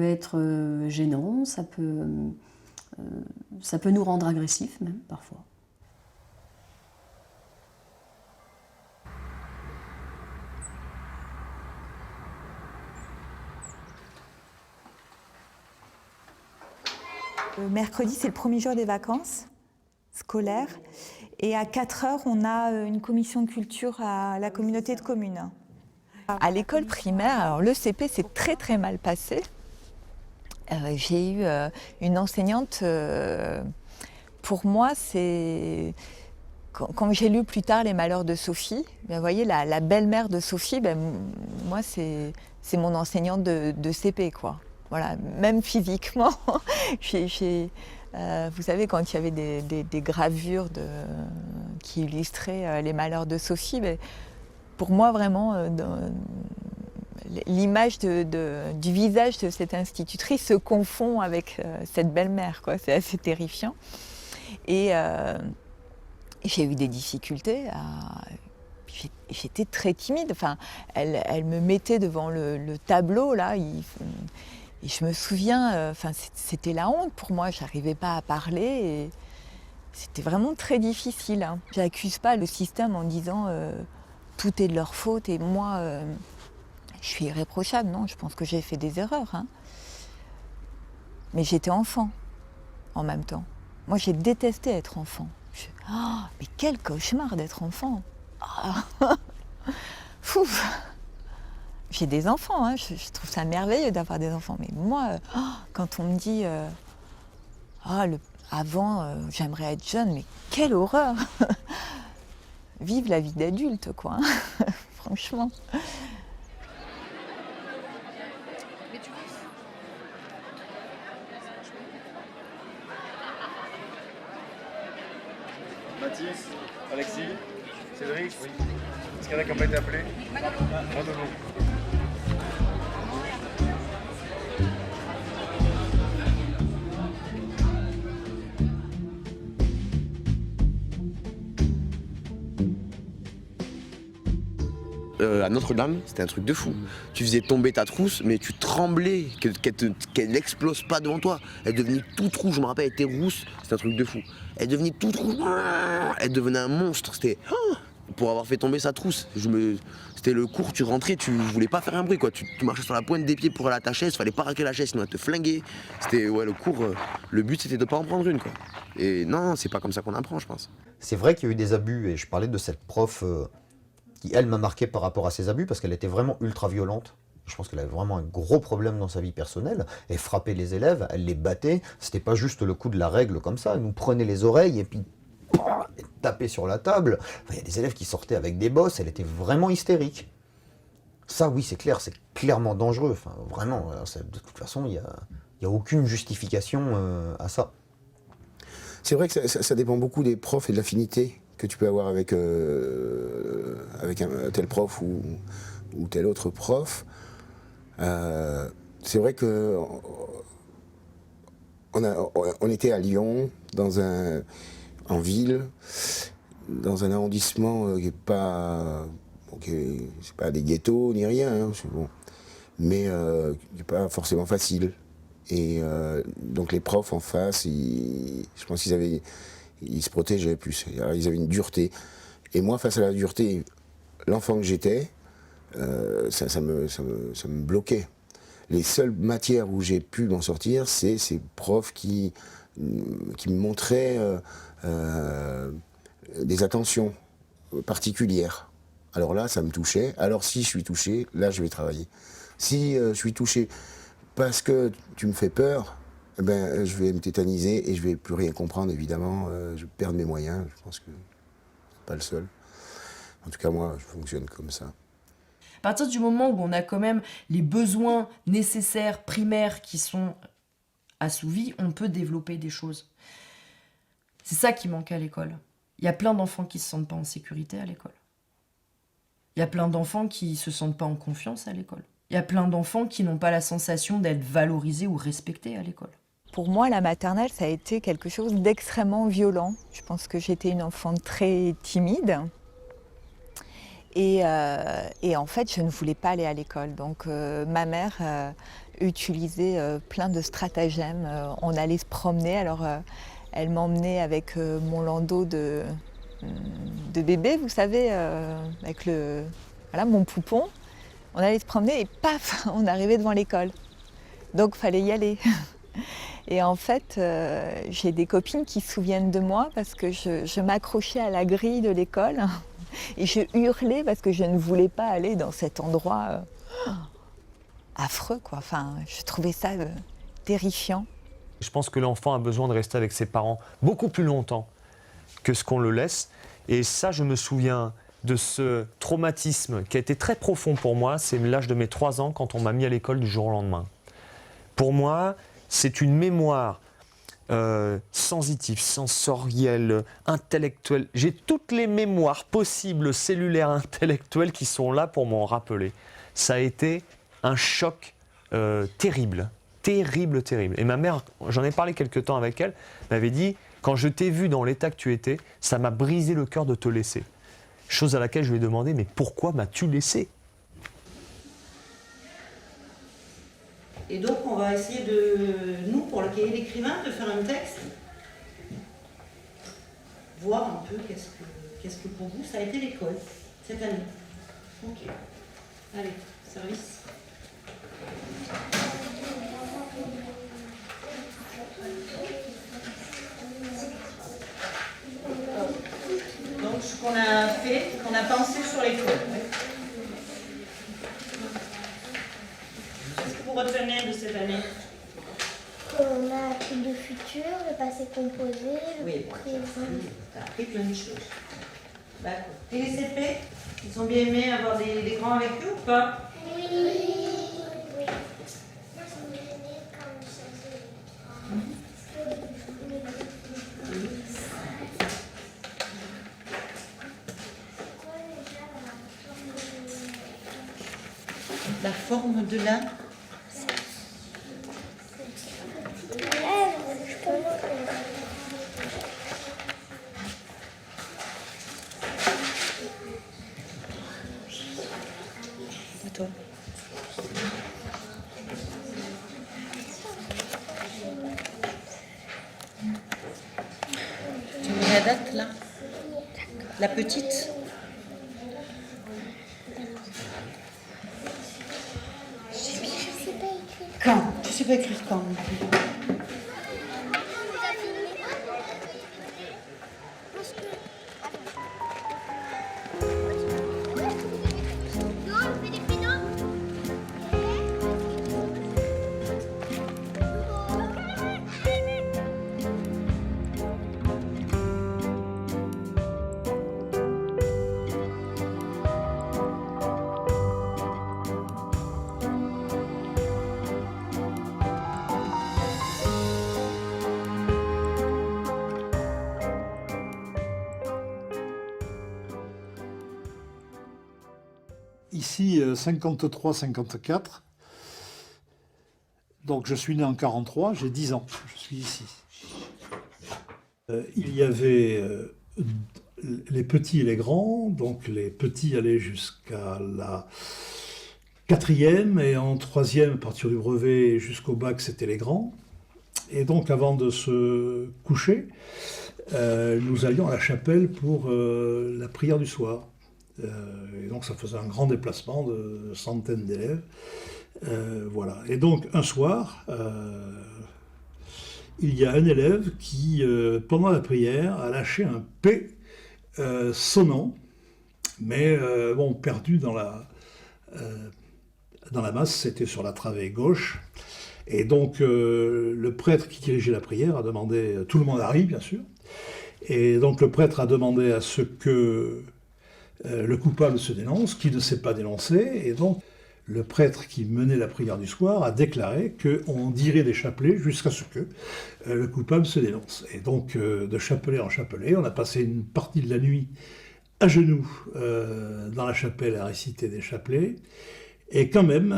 être gênant, ça peut nous rendre agressifs même parfois. Mercredi, c'est le premier jour des vacances scolaires. Et à 4h, on a une commission de culture à la communauté de communes. À l'école primaire, alors le CP s'est très très mal passé. J'ai eu une enseignante, pour moi, c'est... Quand j'ai lu plus tard Les Malheurs de Sophie, ben, vous voyez, la belle-mère de Sophie, ben, moi, c'est mon enseignante de CP, quoi. Voilà, même physiquement. Vous savez, quand il y avait des gravures qui illustraient les malheurs de Sophie, ben, pour moi, vraiment, l'image du visage de cette institutrice se confond avec cette belle-mère, quoi. C'est assez terrifiant. Et j'ai eu des difficultés. J'étais très timide. Enfin, elle me mettait devant le tableau, là. Et je me souviens, c'était la honte pour moi. Je n'arrivais pas à parler. Et c'était vraiment très difficile. Hein. Je n'accuse pas le système en disant tout est de leur faute et moi, je suis irréprochable. Non, je pense que j'ai fait des erreurs. Hein. Mais j'étais enfant en même temps. Moi, j'ai détesté être enfant. Oh, mais quel cauchemar d'être enfant. Oh. J'ai des enfants, hein. Je trouve ça merveilleux d'avoir des enfants. Mais moi, quand on me dit avant, j'aimerais être jeune, mais quelle horreur. Vive la vie d'adulte, quoi. Franchement. Mathis, Alexis, Cédric, oui. Est-ce qu'il y en a qui n'ont pas été appelés? Moi de vous. À Notre-Dame, c'était un truc de fou. Tu faisais tomber ta trousse, mais tu tremblais qu'elle n'explose pas devant toi. Elle devenait toute rouge, je me rappelle, elle était rousse, c'était un truc de fou. Elle devenait toute rouge, elle devenait un monstre. C'était pour avoir fait tomber sa trousse. C'était le cours, tu rentrais, tu voulais pas faire un bruit, quoi. Tu marchais sur la pointe des pieds pour aller à ta chaise, fallait pas raquer la chaise, sinon elle te flinguait. C'était le cours, le but c'était de pas en prendre une, quoi. Et non, c'est pas comme ça qu'on apprend, je pense. C'est vrai qu'il y a eu des abus, et je parlais de cette prof qui, elle, m'a marqué par rapport à ces abus, parce qu'elle était vraiment ultra violente. Je pense qu'elle avait vraiment un gros problème dans sa vie personnelle. Elle frappait les élèves, elle les battait. C'était pas juste le coup de la règle comme ça. Elle nous prenait les oreilles et puis elle tapait sur la table. Enfin, il y a des élèves qui sortaient avec des bosses. Elle était vraiment hystérique. Ça, oui, c'est clair. C'est clairement dangereux. Enfin, vraiment, de toute façon, il n'y a aucune justification à ça. C'est vrai que ça dépend beaucoup des profs et de l'affinité que tu peux avoir avec un tel prof ou tel autre prof. C'est vrai que on était à Lyon, en ville, dans un arrondissement qui n'est pas... c'est pas des ghettos ni rien, hein, bon, mais qui n'est pas forcément facile. Et donc les profs en face, je pense qu'ils se protégeaient plus. Alors, ils avaient une dureté. Et moi, face à la dureté, l'enfant que j'étais, ça me bloquait. Les seules matières où j'ai pu m'en sortir, c'est ces profs qui me montraient des attentions particulières. Alors là, ça me touchait. Alors si je suis touché, là, je vais travailler. Si je suis touché parce que tu me fais peur, eh ben, je vais me tétaniser et je vais plus rien comprendre, évidemment. Je vais perdre mes moyens. Je pense que c'est pas le seul. En tout cas, moi, je fonctionne comme ça. À partir du moment où on a quand même les besoins nécessaires, primaires, qui sont assouvis, on peut développer des choses. C'est ça qui manque à l'école. Il y a plein d'enfants qui ne se sentent pas en sécurité à l'école. Il y a plein d'enfants qui ne se sentent pas en confiance à l'école. Il y a plein d'enfants qui n'ont pas la sensation d'être valorisés ou respectés à l'école. Pour moi, la maternelle, ça a été quelque chose d'extrêmement violent. Je pense que j'étais une enfant très timide. Et en fait, je ne voulais pas aller à l'école. Donc ma mère utilisait plein de stratagèmes. On allait se promener. Alors elle m'emmenait avec mon landau de bébé, vous savez, avec mon poupon. On allait se promener et paf, on arrivait devant l'école. Donc il fallait y aller. Et en fait, j'ai des copines qui se souviennent de moi parce que je m'accrochais à la grille de l'école. Et je hurlais parce que je ne voulais pas aller dans cet endroit affreux, quoi. Enfin, je trouvais ça terrifiant. Je pense que l'enfant a besoin de rester avec ses parents beaucoup plus longtemps que ce qu'on le laisse. Et ça, je me souviens de ce traumatisme qui a été très profond pour moi. C'est l'âge de mes 3 ans quand on m'a mis à l'école du jour au lendemain. Pour moi, c'est une mémoire sensitive, sensorielle, intellectuelle. J'ai toutes les mémoires possibles, cellulaires, intellectuelles qui sont là pour m'en rappeler. Ça a été un choc terrible, terrible, terrible. Et ma mère, j'en ai parlé quelque temps avec elle, m'avait dit, quand je t'ai vu dans l'état que tu étais, ça m'a brisé le cœur de te laisser. Chose à laquelle je lui ai demandé, mais pourquoi m'as-tu laissé ? Et donc, on va essayer nous, pour le cahier d'écrivain, de faire un texte, voir un peu qu'est-ce que pour vous, ça a été l'école, cette année. Ok. Allez, service. Donc, ce qu'on a fait, qu'on a pensé sur l'école. Qu'est-ce que vous retenez de cette année? On a appris le futur, le passé composé, le présent. Tu as appris plein de choses. D'accord. Et les CP, ils ont bien aimé avoir des grands avec eux ou pas? Oui. La forme de la... À toi. Tu mets la date là? La petite? Quand? Je ne sais pas écrire quand. Ici, 53-54. Donc je suis né en 43, j'ai 10 ans, je suis ici. Il y avait les petits et les grands, donc les petits allaient jusqu'à la 4e, et en 3e, à partir du brevet jusqu'au bac, c'était les grands. Et donc avant de se coucher, nous allions à la chapelle pour la prière du soir. Et donc ça faisait un grand déplacement de centaines d'élèves. Voilà. Et donc un soir, il y a un élève qui, pendant la prière, a lâché un P sonnant, mais bon, perdu dans la masse, c'était sur la travée gauche. Et donc, le prêtre qui dirigeait la prière a demandé, tout le monde a ri, bien sûr, et donc le prêtre a demandé à ce que le coupable se dénonce, qui ne s'est pas dénoncé, et donc le prêtre qui menait la prière du soir a déclaré qu'on dirait des chapelets jusqu'à ce que le coupable se dénonce. Et donc, de chapelet en chapelet, on a passé une partie de la nuit à genoux dans la chapelle à réciter des chapelets. Et quand même,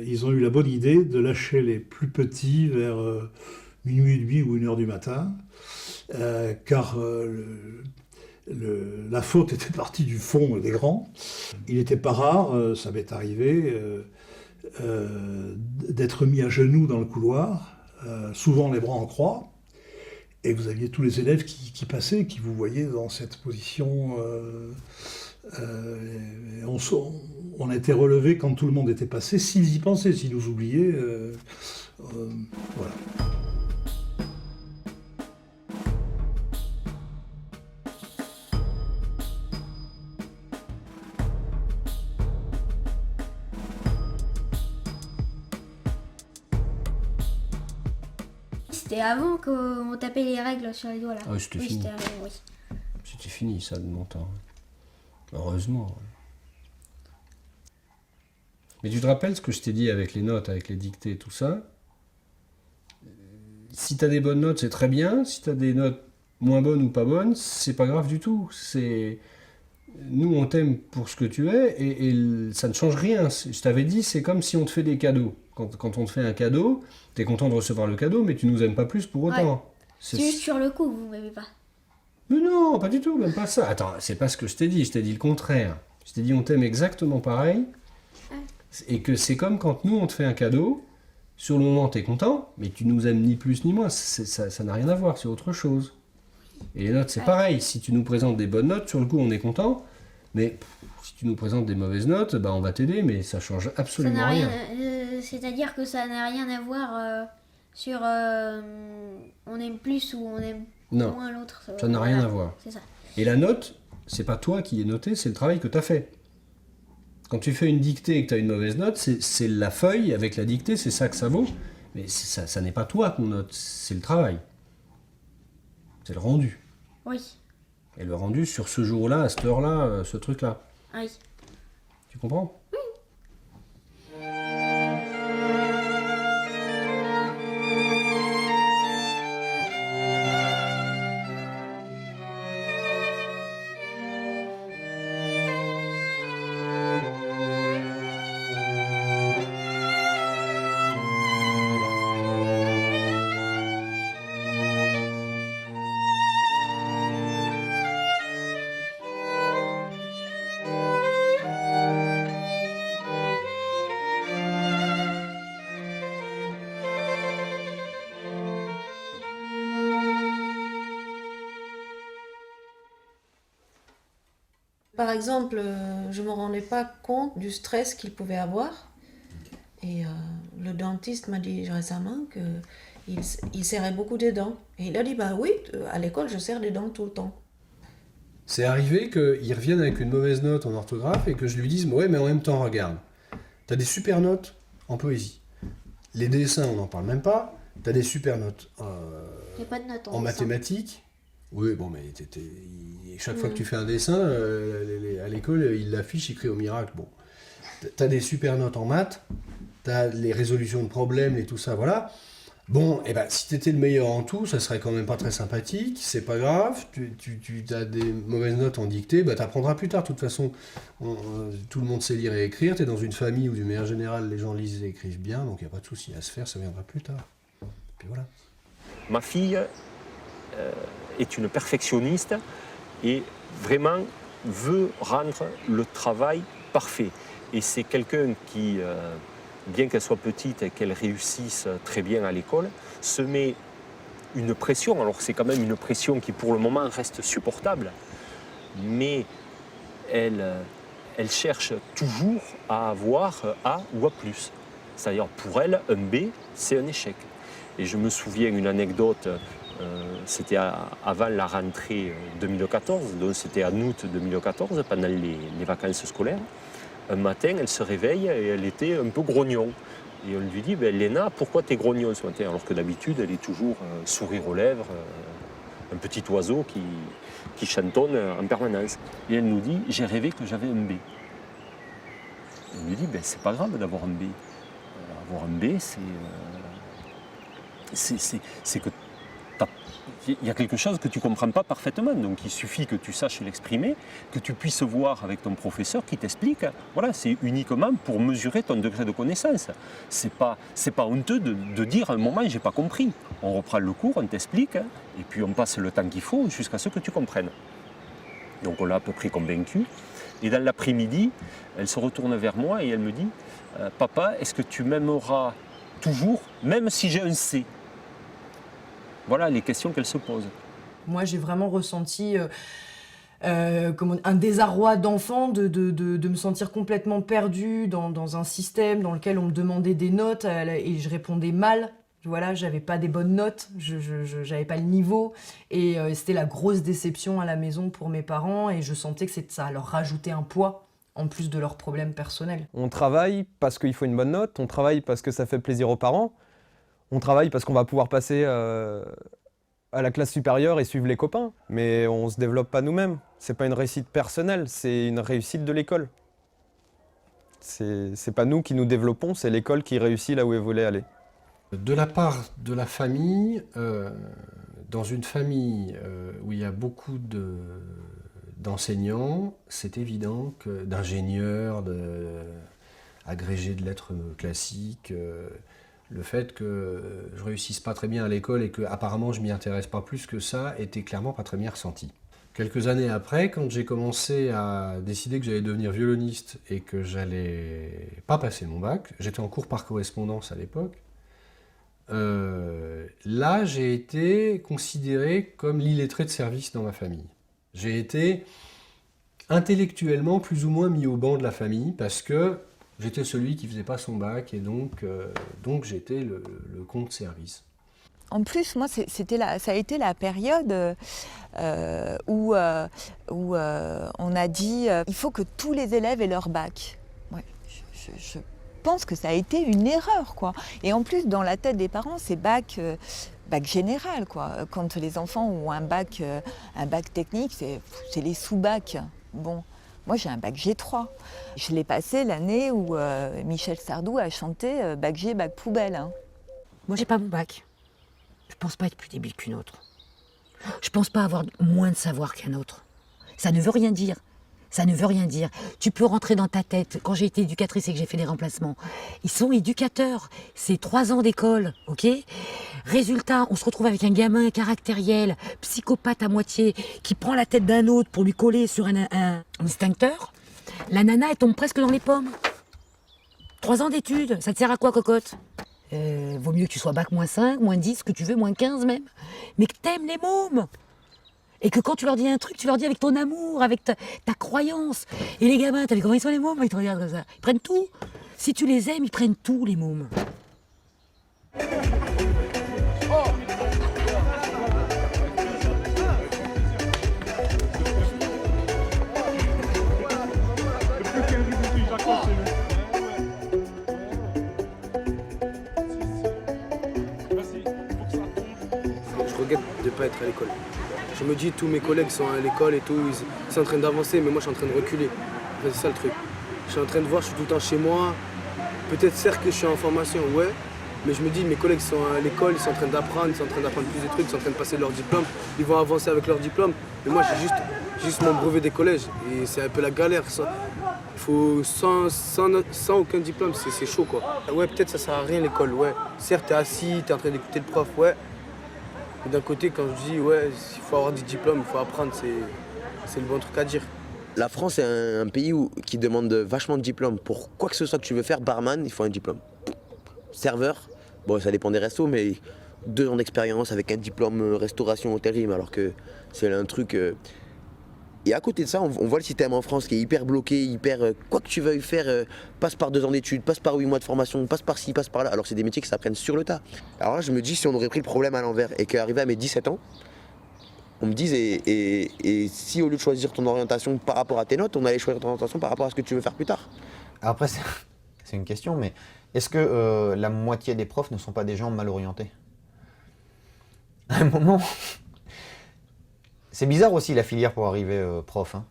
ils ont eu la bonne idée de lâcher les plus petits vers minuit et demi ou 1h du matin, car la faute était partie du fond des grands. Il n'était pas rare, ça m'est arrivé, d'être mis à genoux dans le couloir, souvent les bras en croix, et vous aviez tous les élèves qui passaient, qui vous voyaient dans cette position. On a été relevés quand tout le monde était passé, s'ils y pensaient, s'ils nous oubliaient. Voilà. C'était avant qu'on tapait les règles sur les doigts là. Ah oui, c'était fini. Oui. C'était fini, ça, de mon temps. Heureusement. Mais tu te rappelles ce que je t'ai dit avec les notes, avec les dictées, tout ça? Si t'as des bonnes notes, c'est très bien. Si t'as des notes moins bonnes ou pas bonnes, c'est pas grave du tout. Nous, on t'aime pour ce que tu es et ça ne change rien. Je t'avais dit, c'est comme si on te fait des cadeaux. Quand on te fait un cadeau, t'es content de recevoir le cadeau, mais tu nous aimes pas plus pour autant. Ouais. C'est juste sur le coup, vous m'aimez pas. Mais non, pas du tout, même pas ça. Attends, c'est pas ce que je t'ai dit le contraire. Je t'ai dit on t'aime exactement pareil, et que c'est comme quand nous on te fait un cadeau, sur le moment t'es content, mais tu nous aimes ni plus ni moins, ça n'a rien à voir, c'est autre chose. Et les notes c'est pareil, si tu nous présentes des bonnes notes, sur le coup on est content, mais si tu nous présentes des mauvaises notes, bah on va t'aider, mais ça change absolument rien. C'est-à-dire que ça n'a rien à voir sur on aime plus ou on aime moins l'autre. Ça n'a rien à voir. C'est ça. Et la note, c'est pas toi qui es noté, c'est le travail que tu as fait. Quand tu fais une dictée et que tu as une mauvaise note, c'est la feuille avec la dictée, c'est ça que ça vaut. Mais ça n'est pas toi qu'on note, c'est le travail. C'est le rendu. Oui. Et le rendu sur ce jour-là, à cette heure-là, ce truc-là. Oui. Tu comprends ? Par exemple, je ne me rendais pas compte du stress qu'il pouvait avoir. Et le dentiste m'a dit récemment qu'il serrait beaucoup des dents. Et il a dit, bah oui, à l'école, je serre des dents tout le temps. C'est arrivé qu'il revienne avec une mauvaise note en orthographe et que je lui dise, ouais, mais en même temps, regarde, t'as des super notes en poésie. Les dessins, on n'en parle même pas. T'as des super notes pas de notes en mathématiques. Oui, bon, mais chaque fois que tu fais un dessin, à l'école, il l'affiche, il crie au miracle. Bon, t'as des super notes en maths, t'as les résolutions de problèmes et tout ça, voilà. Bon, et ben, si t'étais le meilleur en tout, ça serait quand même pas très sympathique, c'est pas grave. Tu as des mauvaises notes en dictée, bah t'apprendras plus tard. De toute façon, tout le monde sait lire et écrire. T'es dans une famille où, d'une manière générale, les gens lisent et écrivent bien, donc il n'y a pas de souci à se faire, ça viendra plus tard. Puis voilà. Ma fille est une perfectionniste et vraiment veut rendre le travail parfait. Et c'est quelqu'un qui, bien qu'elle soit petite et qu'elle réussisse très bien à l'école, se met une pression. Alors c'est quand même une pression qui pour le moment reste supportable, mais elle cherche toujours à avoir A ou A+. C'est-à-dire pour elle, un B, c'est un échec. Et je me souviens une anecdote, c'était avant la rentrée 2014, donc c'était en août 2014, pendant les vacances scolaires. Un matin, elle se réveille et elle était un peu grognon. Et on lui dit, Léna, pourquoi tu es grognon ce matin? Alors que d'habitude, elle est toujours sourire aux lèvres, un petit oiseau qui chantonne en permanence. Et elle nous dit, j'ai rêvé que j'avais un B. On lui dit, c'est pas grave d'avoir un B. Avoir un B, c'est que il y a quelque chose que tu ne comprends pas parfaitement. Donc il suffit que tu saches l'exprimer, que tu puisses voir avec ton professeur qui t'explique. Voilà, c'est uniquement pour mesurer ton degré de connaissance. C'est pas honteux de dire à un moment, j'ai pas compris. On reprend le cours, on t'explique, et puis on passe le temps qu'il faut jusqu'à ce que tu comprennes. Donc on l'a à peu près convaincu. Et dans l'après-midi, elle se retourne vers moi et elle me dit, papa, est-ce que tu m'aimeras toujours, même si j'ai un C? Voilà les questions qu'elle se pose. Moi, j'ai vraiment ressenti un désarroi d'enfant de me sentir complètement perdue dans un système dans lequel on me demandait des notes et je répondais mal. Voilà, j'avais pas des bonnes notes, j'avais pas le niveau. Et c'était la grosse déception à la maison pour mes parents et je sentais que ça leur rajoutait un poids en plus de leurs problèmes personnels. On travaille parce qu'il faut une bonne note, on travaille parce que ça fait plaisir aux parents. On travaille parce qu'on va pouvoir passer à la classe supérieure et suivre les copains. Mais on ne se développe pas nous-mêmes. C'est pas une réussite personnelle, c'est une réussite de l'école. C'est pas nous qui nous développons, c'est l'école qui réussit là où elle voulait aller. De la part de la famille, dans une famille où il y a beaucoup d'enseignants, c'est évident que d'ingénieurs, agrégés de lettres classiques, le fait que je réussisse pas très bien à l'école et que apparemment je m'y intéresse pas plus que ça était clairement pas très bien ressenti. Quelques années après, quand j'ai commencé à décider que j'allais devenir violoniste et que j'allais pas passer mon bac, j'étais en cours par correspondance à l'époque, là j'ai été considéré comme l'illettré de service dans ma famille. J'ai été intellectuellement plus ou moins mis au banc de la famille parce que j'étais celui qui faisait pas son bac et donc j'étais le con de service. En plus, moi, ça a été la période où on a dit il faut que tous les élèves aient leur bac. Ouais, je pense que ça a été une erreur, quoi. Et en plus, dans la tête des parents, c'est bac général, quoi. Quand les enfants ont un bac technique, c'est les sous-bacs. Bon. Moi, j'ai un bac G3. Je l'ai passé l'année où Michel Sardou a chanté bac G, bac poubelle. Hein. Moi, j'ai pas mon bac. Je pense pas être plus débile qu'une autre. Je pense pas avoir moins de savoir qu'un autre. Ça ne veut rien dire. Ça ne veut rien dire. Tu peux rentrer dans ta tête. Quand j'ai été éducatrice et que j'ai fait des remplacements, ils sont éducateurs. C'est 3 ans d'école, ok ? Résultat, on se retrouve avec un gamin caractériel, psychopathe à moitié, qui prend la tête d'un autre pour lui coller sur un extincteur. La nana, elle tombe presque dans les pommes. 3 ans d'études, ça te sert à quoi, cocotte ? Vaut mieux que tu sois bac -5, -10, ce que tu veux, -15 même. Mais que t'aimes les mômes. Et que quand tu leur dis un truc, tu leur dis avec ton amour, avec ta croyance. Et les gamins, t'as vu comment ils sont les mômes ? Ils te regardent comme ça. Ils prennent tout. Si tu les aimes, ils prennent tout, les mômes. Je regrette de ne pas être à l'école. Je me dis, tous mes collègues sont à l'école et tout, ils sont en train d'avancer, mais moi je suis en train de reculer. En fait, c'est ça le truc. Je suis en train de voir, je suis tout le temps chez moi. Peut-être certes que je suis en formation, ouais, mais je me dis, mes collègues sont à l'école, ils sont en train d'apprendre, ils sont en train d'apprendre plus de trucs, ils sont en train de passer leur diplôme, ils vont avancer avec leur diplôme. Mais moi j'ai juste mon brevet des collèges et c'est un peu la galère. Il faut sans aucun diplôme, c'est chaud quoi. Ouais, peut-être ça sert à rien l'école, ouais. Certes, t'es assis, t'es en train d'écouter le prof, ouais. Mais d'un côté, quand je dis, ouais, il faut avoir des diplômes, il faut apprendre, c'est le bon truc à dire. La France est un pays qui demande vachement de diplômes. Pour quoi que ce soit que tu veux faire, barman, il faut un diplôme. Serveur, bon, ça dépend des restos, mais 2 ans d'expérience avec un diplôme restauration hôtellerie, alors que c'est un truc Et à côté de ça, on voit le système en France qui est hyper bloqué, hyper... quoi que tu veuilles faire, passe par 2 ans d'études, passe par 8 mois de formation, passe par ci, passe par là. Alors c'est des métiers qui s'apprennent sur le tas. Alors là, je me dis, si on aurait pris le problème à l'envers et qu'arrivé à mes 17 ans, on me dise, et si au lieu de choisir ton orientation par rapport à tes notes, on allait choisir ton orientation par rapport à ce que tu veux faire plus tard. Après, c'est une question, mais est-ce que la moitié des profs ne sont pas des gens mal orientés? À un moment... C'est bizarre aussi la filière pour arriver prof, hein,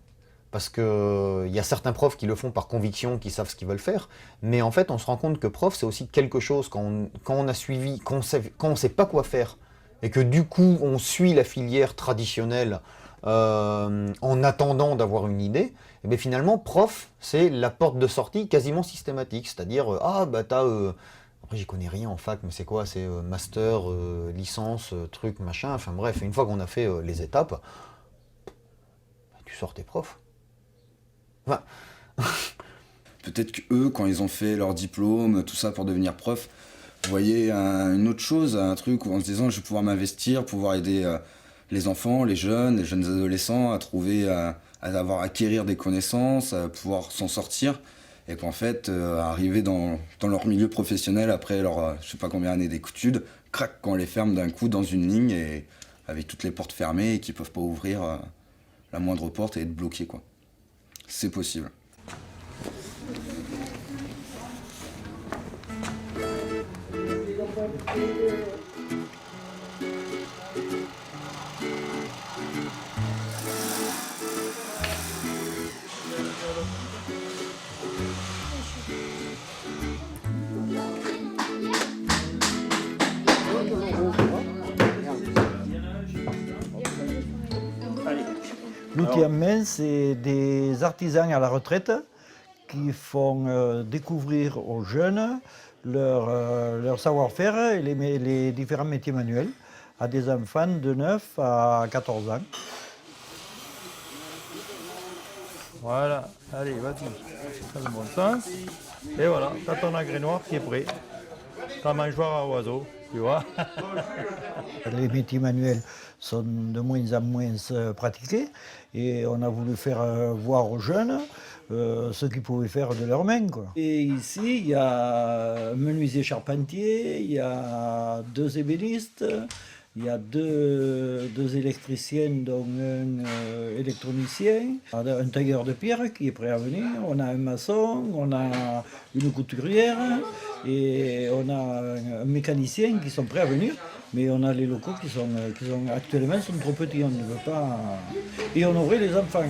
parce qu'il y a certains profs qui le font par conviction, qui savent ce qu'ils veulent faire, mais en fait on se rend compte que prof c'est aussi quelque chose quand on a suivi, quand on ne sait pas quoi faire, et que du coup on suit la filière traditionnelle en attendant d'avoir une idée, et bien finalement prof c'est la porte de sortie quasiment systématique, c'est-à-dire ah bah t'as... Après, j'y connais rien en fac, mais c'est quoi? C'est master, licence, truc, machin. Enfin bref, une fois qu'on a fait les étapes, tu sors tes profs. Enfin... Peut-être qu'eux, quand ils ont fait leur diplôme, tout ça pour devenir prof, voyaient une autre chose, un truc où en se disant je vais pouvoir m'investir, pouvoir aider les enfants, les jeunes adolescents à trouver, à acquérir des connaissances, à pouvoir s'en sortir. Et qu'en fait, arriver dans leur milieu professionnel après leur, je sais pas combien d'années d'études, crac, quand on les ferme d'un coup dans une ligne et avec toutes les portes fermées et qu'ils peuvent pas ouvrir la moindre porte et être bloqués, quoi. C'est possible. L'outil en main, c'est des artisans à la retraite qui font découvrir aux jeunes leur savoir-faire et les différents métiers manuels à des enfants de 9 à 14 ans. Voilà, allez, vas-y, dans le bon sens. Et voilà, t'as ton engrais noir qui est prêt. Ta mangeoire à oiseaux, tu vois. Les métiers manuels sont de moins en moins pratiqués et on a voulu faire voir aux jeunes ce qu'ils pouvaient faire de leurs mains, quoi. Et ici, il y a un menuisier charpentier, il y a 2 ébénistes, il y a deux électriciens, dont un électronicien, un tailleur de pierre qui est prêt à venir, on a un maçon, on a une couturière et on a un mécanicien qui sont prêts à venir. Mais on a les locaux qui sont actuellement sont trop petits, on ne veut pas... Et on aurait les enfants.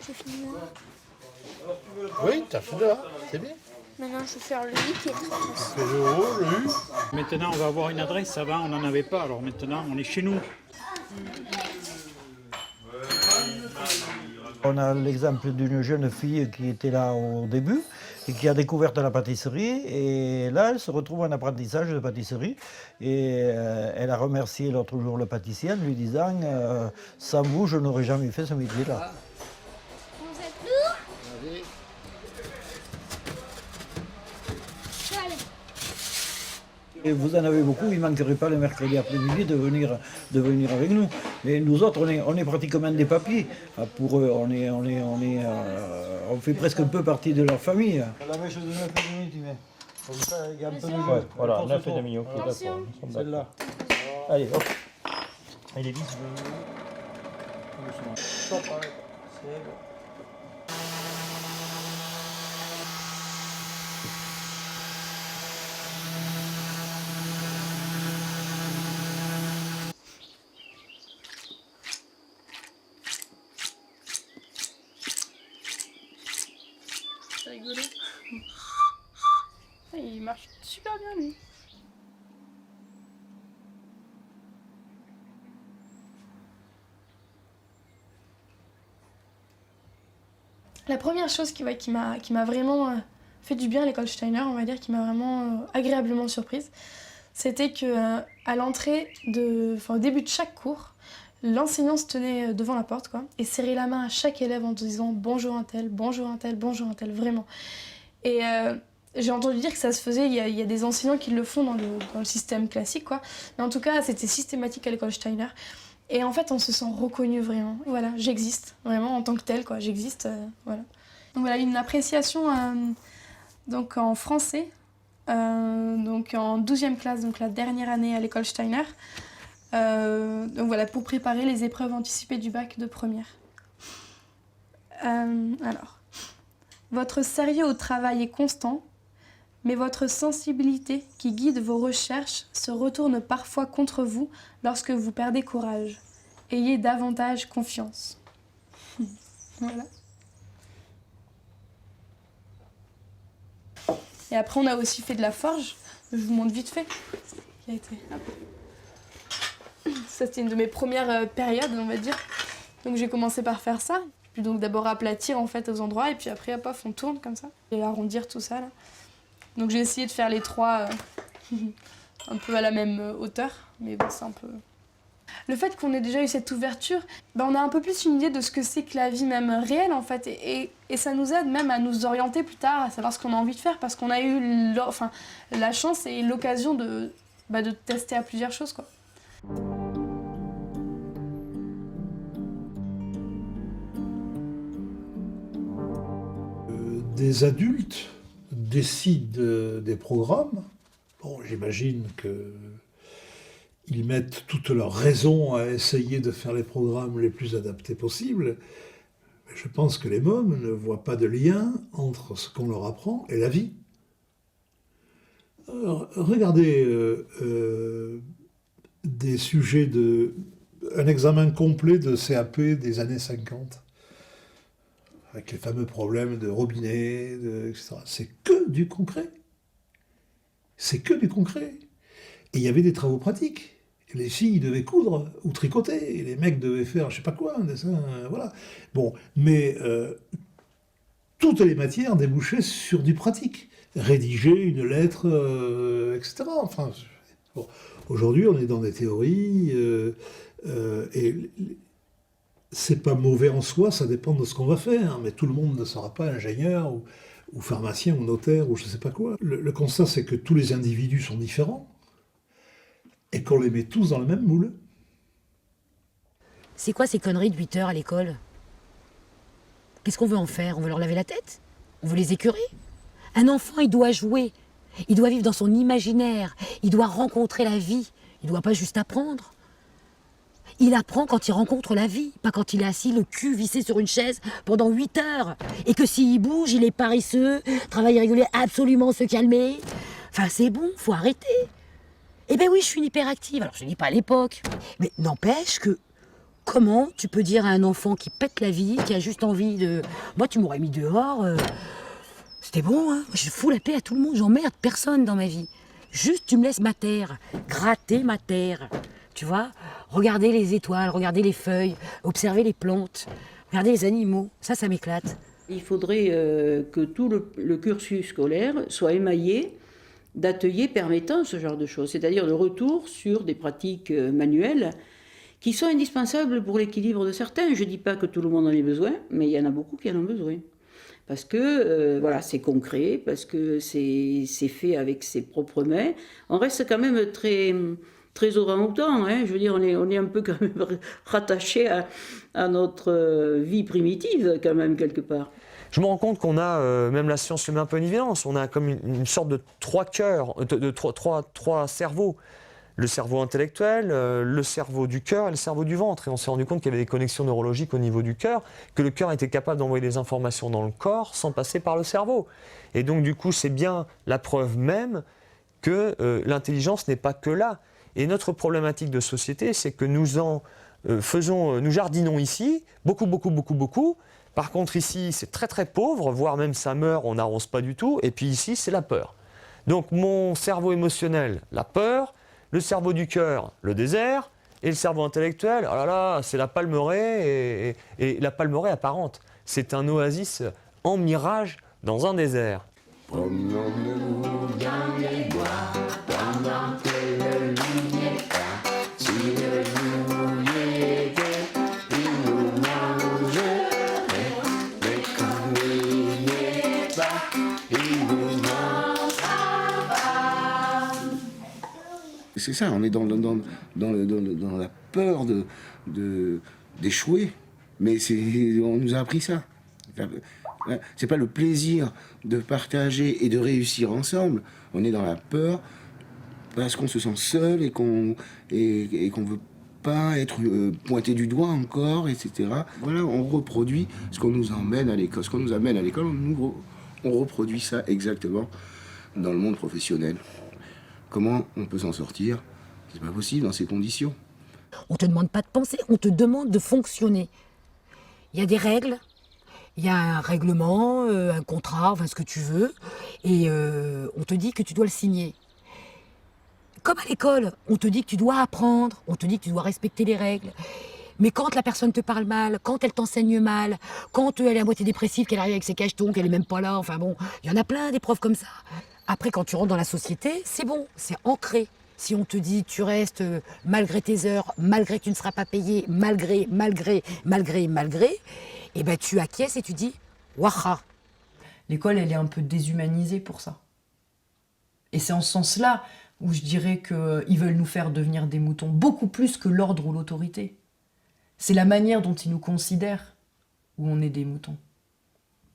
J'ai fini là. Oui, t'as fini là, c'est bien. Maintenant, je vais faire le I qui est très facile. C'est le haut, le U. Maintenant, on va avoir une adresse. Avant, on n'en avait pas. Alors maintenant, on est chez nous. On a l'exemple d'une jeune fille qui était là au début et qui a découvert la pâtisserie. Et là, elle se retrouve en apprentissage de pâtisserie. Et elle a remercié l'autre jour le pâtissier en lui disant « Sans vous, je n'aurais jamais fait ce métier-là ». Vous êtes lourd? Allez. Et vous en avez beaucoup, il ne manquerait pas le mercredi après-midi de venir avec nous. Mais nous autres, on est pratiquement des papiers. Pour eux, on fait presque un peu partie de leur famille. La mèche de 9,5, tu mets. Comme ça, il y a un peu de jeu. Voilà, 9,5, ok, d'accord. Celle-là. Allez, hop. Il est vite. Stop, arrête. C'est bon. C'est rigolo. Il marche super bien lui. La première chose qui m'a vraiment fait du bien à l'école Steiner, on va dire, qui m'a vraiment agréablement surprise, c'était que à l'entrée au début de chaque cours, l'enseignant se tenait devant la porte, quoi, et serrait la main à chaque élève en disant bonjour un tel, bonjour un tel, bonjour un tel, vraiment. Et J'ai entendu dire que ça se faisait, il y a des enseignants qui le font dans le système classique, quoi. Mais en tout cas, c'était systématique à l'école Steiner. Et en fait, on se sent reconnu vraiment. Voilà, j'existe, vraiment en tant que tel, quoi. J'existe, voilà. Donc voilà, une appréciation donc en français, donc en 12e classe, donc la dernière année à l'école Steiner. Donc voilà, pour préparer les épreuves anticipées du bac de première. Alors, votre sérieux au travail est constant, mais votre sensibilité qui guide vos recherches se retourne parfois contre vous lorsque vous perdez courage. Ayez davantage confiance. Voilà. Et après, on a aussi fait de la forge. Je vous montre vite fait. Qui a été... Ça, c'était une de mes premières périodes, on va dire. Donc j'ai commencé par faire ça. Puis donc d'abord aplatir en fait aux endroits, et puis après, hop, on tourne comme ça. Et arrondir tout ça, là. Donc j'ai essayé de faire les trois un peu à la même hauteur, mais bon, c'est un peu... Le fait qu'on ait déjà eu cette ouverture, ben on a un peu plus une idée de ce que c'est que la vie même réelle en fait, et ça nous aide même à nous orienter plus tard, à savoir ce qu'on a envie de faire, parce qu'on a eu la chance et l'occasion de tester à plusieurs choses, quoi. Des adultes décident des programmes. Bon, j'imagine qu'ils mettent toutes leurs raisons à essayer de faire les programmes les plus adaptés possibles. Mais je pense que les mômes ne voient pas de lien entre ce qu'on leur apprend et la vie. Alors, regardez des sujets un examen complet de CAP des années 50. Avec les fameux problèmes de robinet, etc. C'est que du concret. C'est que du concret. Et il y avait des travaux pratiques. Et les filles devaient coudre ou tricoter. Et les mecs devaient faire je sais pas quoi, un dessin, voilà. Bon, mais toutes les matières débouchaient sur du pratique. Rédiger une lettre, etc. Enfin, bon. Aujourd'hui, on est dans des théories. Et c'est pas mauvais en soi, ça dépend de ce qu'on va faire, mais tout le monde ne sera pas ingénieur ou pharmacien ou notaire ou je sais pas quoi. Le constat, c'est que tous les individus sont différents et qu'on les met tous dans le même moule. C'est quoi ces conneries de 8 heures à l'école? Qu'est-ce qu'on veut en faire? On veut leur laver la tête? On veut les écœurer? Un enfant, il doit jouer, il doit vivre dans son imaginaire, il doit rencontrer la vie, il doit pas juste apprendre. Il apprend quand il rencontre la vie, pas quand il est assis le cul vissé sur une chaise pendant 8 heures. Et que s'il bouge, il est paresseux, travaille régulier, absolument se calmer. Enfin, c'est bon, faut arrêter. Eh ben oui, je suis une hyperactive. Alors, je ne dis pas à l'époque. Mais n'empêche que, comment tu peux dire à un enfant qui pète la vie, qui a juste envie de... Moi, tu m'aurais mis dehors, c'était bon, hein. Je fous la paix à tout le monde, j'emmerde personne dans ma vie. Juste, tu me laisses ma terre, gratter ma terre. Tu vois, regarder les étoiles, regarder les feuilles, observer les plantes, regarder les animaux, ça m'éclate. Il faudrait que tout le cursus scolaire soit émaillé d'ateliers permettant ce genre de choses, c'est-à-dire de retour sur des pratiques manuelles qui sont indispensables pour l'équilibre de certains. Je ne dis pas que tout le monde en ait besoin, mais il y en a beaucoup qui en ont besoin. Parce que voilà, c'est concret, parce que c'est fait avec ses propres mains. On reste quand même très orang-outan, hein. Je veux dire, on est un peu quand même rattaché à notre vie primitive, quand même, quelque part. Je me rends compte qu'on a, même la science le met un peu en évidence, on a comme une sorte de trois cœurs, trois cerveaux. Le cerveau intellectuel, le cerveau du cœur et le cerveau du ventre. Et on s'est rendu compte qu'il y avait des connexions neurologiques au niveau du cœur, que le cœur était capable d'envoyer des informations dans le corps sans passer par le cerveau. Et donc, du coup, c'est bien la preuve même que l'intelligence n'est pas que là. Et notre problématique de société, c'est que nous jardinons ici, beaucoup. Par contre, ici, c'est très pauvre, voire même ça meurt, on n'arrose pas du tout. Et puis ici, c'est la peur. Donc, mon cerveau émotionnel, la peur, le cerveau du cœur, le désert, et le cerveau intellectuel, oh là là, c'est la palmeraie, et la palmeraie apparente. C'est un oasis en mirage dans un désert. Promenons-nous dans les bois, pendant que le lit n'est pas. Si le loup y était, il nous mangerait. Mais comme il n'est pas, il nous mangerait. c'est ça, on est dans la peur d'échouer. Mais on nous a appris ça. C'est pas le plaisir de partager et de réussir ensemble. On est dans la peur parce qu'on se sent seul et qu'on veut pas être pointé du doigt encore, etc. Voilà, on reproduit ce qu'on nous emmène à l'école. Ce qu'on nous amène à l'école, on reproduit ça exactement dans le monde professionnel. Comment on peut s'en sortir? C'est pas possible dans ces conditions. On te demande pas de penser, on te demande de fonctionner. Il y a des règles, il y a un règlement, un contrat, enfin ce que tu veux, et on te dit que tu dois le signer. Comme à l'école, on te dit que tu dois apprendre, on te dit que tu dois respecter les règles. Mais quand la personne te parle mal, quand elle t'enseigne mal, quand elle est à moitié dépressive, qu'elle arrive avec ses cachetons, qu'elle est même pas là, enfin bon, il y en a plein des profs comme ça. Après, quand tu rentres dans la société, c'est bon, c'est ancré. Si on te dit tu restes malgré tes heures, malgré que tu ne seras pas payé, malgré, eh ben tu acquiesces et tu dis waha. L'école, elle est un peu déshumanisée pour ça. Et c'est en ce sens-là où je dirais qu'ils veulent nous faire devenir des moutons, beaucoup plus que l'ordre ou l'autorité. C'est la manière dont ils nous considèrent où on est des moutons.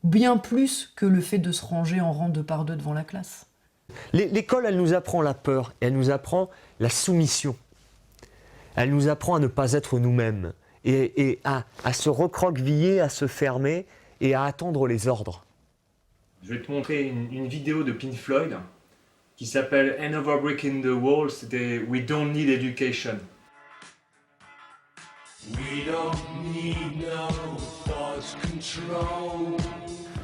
Bien plus que le fait de se ranger en rang 2 par 2 devant la classe. L'école, elle nous apprend la peur et elle nous apprend la soumission. Elle nous apprend à ne pas être nous-mêmes et à se recroqueviller, à se fermer et à attendre les ordres. Je vais te montrer une vidéo de Pink Floyd qui s'appelle Another Brick in the Wall, c'était We Don't Need Education. We don't need no thought control.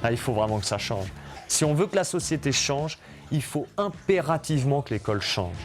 Ah, il faut vraiment que ça change. Si on veut que la société change, il faut impérativement que l'école change.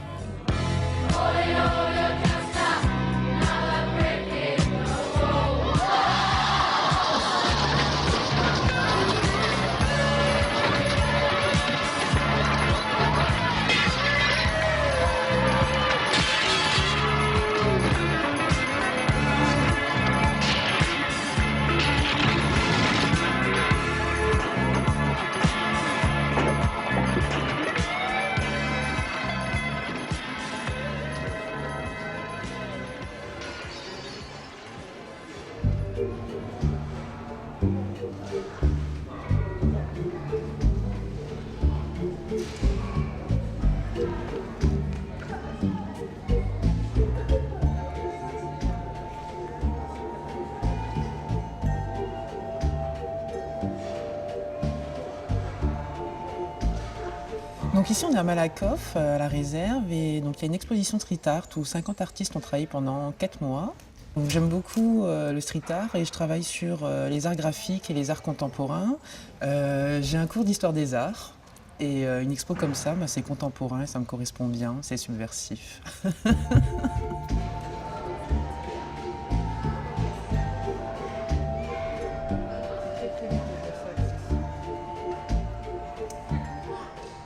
Donc ici on est à Malakoff, à la réserve, et donc il y a une exposition street art où 50 artistes ont travaillé pendant 4 mois. Donc j'aime beaucoup le street art et je travaille sur les arts graphiques et les arts contemporains. J'ai un cours d'histoire des arts et une expo comme ça, c'est contemporain, ça me correspond bien, c'est subversif.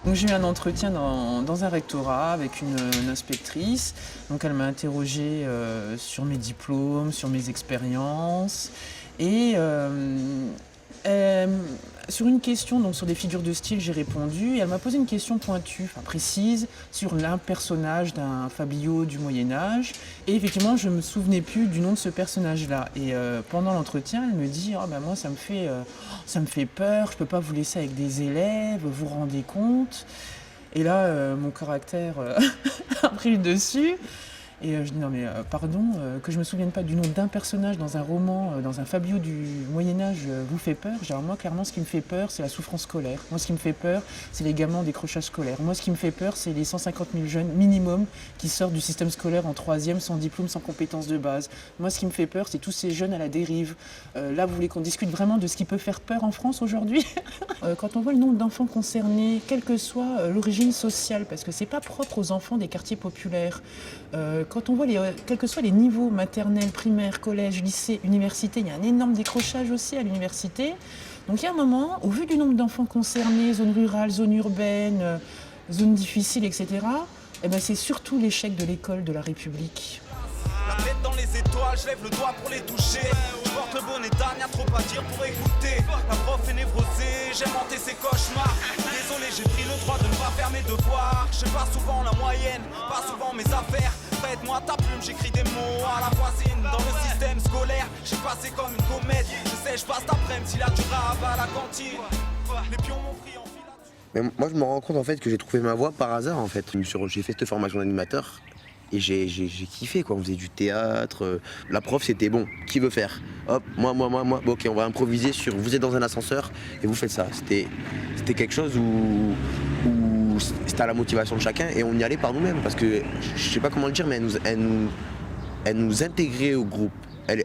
Donc j'ai eu un entretien dans un rectorat avec une inspectrice. Donc elle m'a interrogée sur mes diplômes, sur mes expériences. Et sur une question, donc sur des figures de style, j'ai répondu. Et elle m'a posé une question pointue, précise, sur l'un personnage d'un fabliau du Moyen-Âge. Et effectivement, je ne me souvenais plus du nom de ce personnage-là. Et pendant l'entretien, elle me dit « moi, ça me fait peur, je ne peux pas vous laisser avec des élèves, vous vous rendez compte ?» Et là, mon caractère a pris le dessus. Et je dis « Non mais pardon, que je ne me souvienne pas du nom d'un personnage dans un roman, dans un fabliau du Moyen-Âge vous fait peur ?» Genre moi, clairement, ce qui me fait peur, c'est la souffrance scolaire. Moi, ce qui me fait peur, c'est les gamins en décrochage scolaire. Moi, ce qui me fait peur, c'est les 150 000 jeunes minimum qui sortent du système scolaire en 3e, sans diplôme, sans compétences de base. Moi, ce qui me fait peur, c'est tous ces jeunes à la dérive. Là, vous voulez qu'on discute vraiment de ce qui peut faire peur en France aujourd'hui? Quand on voit le nombre d'enfants concernés, quelle que soit l'origine sociale, parce que c'est pas propre aux enfants des quartiers populaires, quand on voit quels que soient les niveaux, maternels, primaires, collège, lycée, université, il y a un énorme décrochage aussi à l'université. Donc il y a un moment, au vu du nombre d'enfants concernés, zone rurale, zone urbaine, zone difficile, etc., c'est surtout l'échec de l'école de la République. La tête dans les étoiles, je lève le doigt pour les toucher. Je porte le bonnet d'âne, y'a trop à dire pour écouter. La prof est névrosée, j'ai monté ses cauchemars. Désolé, j'ai pris le droit de ne pas faire mes devoirs. j'ai pas souvent la moyenne, pas souvent mes affaires. Prête-moi ta plume, j'écris des mots à la voisine. Dans le système scolaire, j'ai passé comme une comète. Je sais, je passe d'après-midi, s'il a du rap à la cantine. Les pions m'ont pris en filature. Mais moi, je me rends compte en fait que j'ai trouvé ma voie par hasard en fait. J'ai fait cette formation d'animateur et j'ai kiffé quoi. On faisait du théâtre. La prof c'était bon, qui veut faire? Hop, moi. Bon, ok, on va improviser sur. Vous êtes dans un ascenseur et vous faites ça. C'était quelque chose où c'était à la motivation de chacun et on y allait par nous-mêmes parce que je sais pas comment le dire, mais elle nous intégrait au groupe.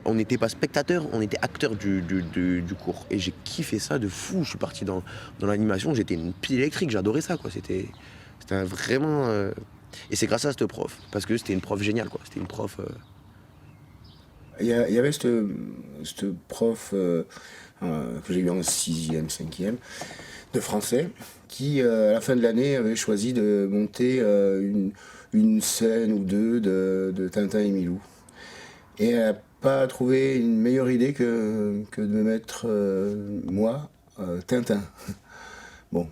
On n'était pas spectateur, on était acteur du cours. Et j'ai kiffé ça de fou. Je suis parti dans l'animation, j'étais une pile électrique, j'adorais ça, quoi. C'était vraiment... Et c'est grâce à cette prof, parce que c'était une prof géniale, quoi. C'était une prof... Il y avait cette prof que j'ai eue en 6e, 5e, de français, qui, à la fin de l'année, avait choisi de monter une scène ou deux de Tintin et Milou. Et elle n'a pas trouvé une meilleure idée que de me mettre, moi, Tintin. Bon.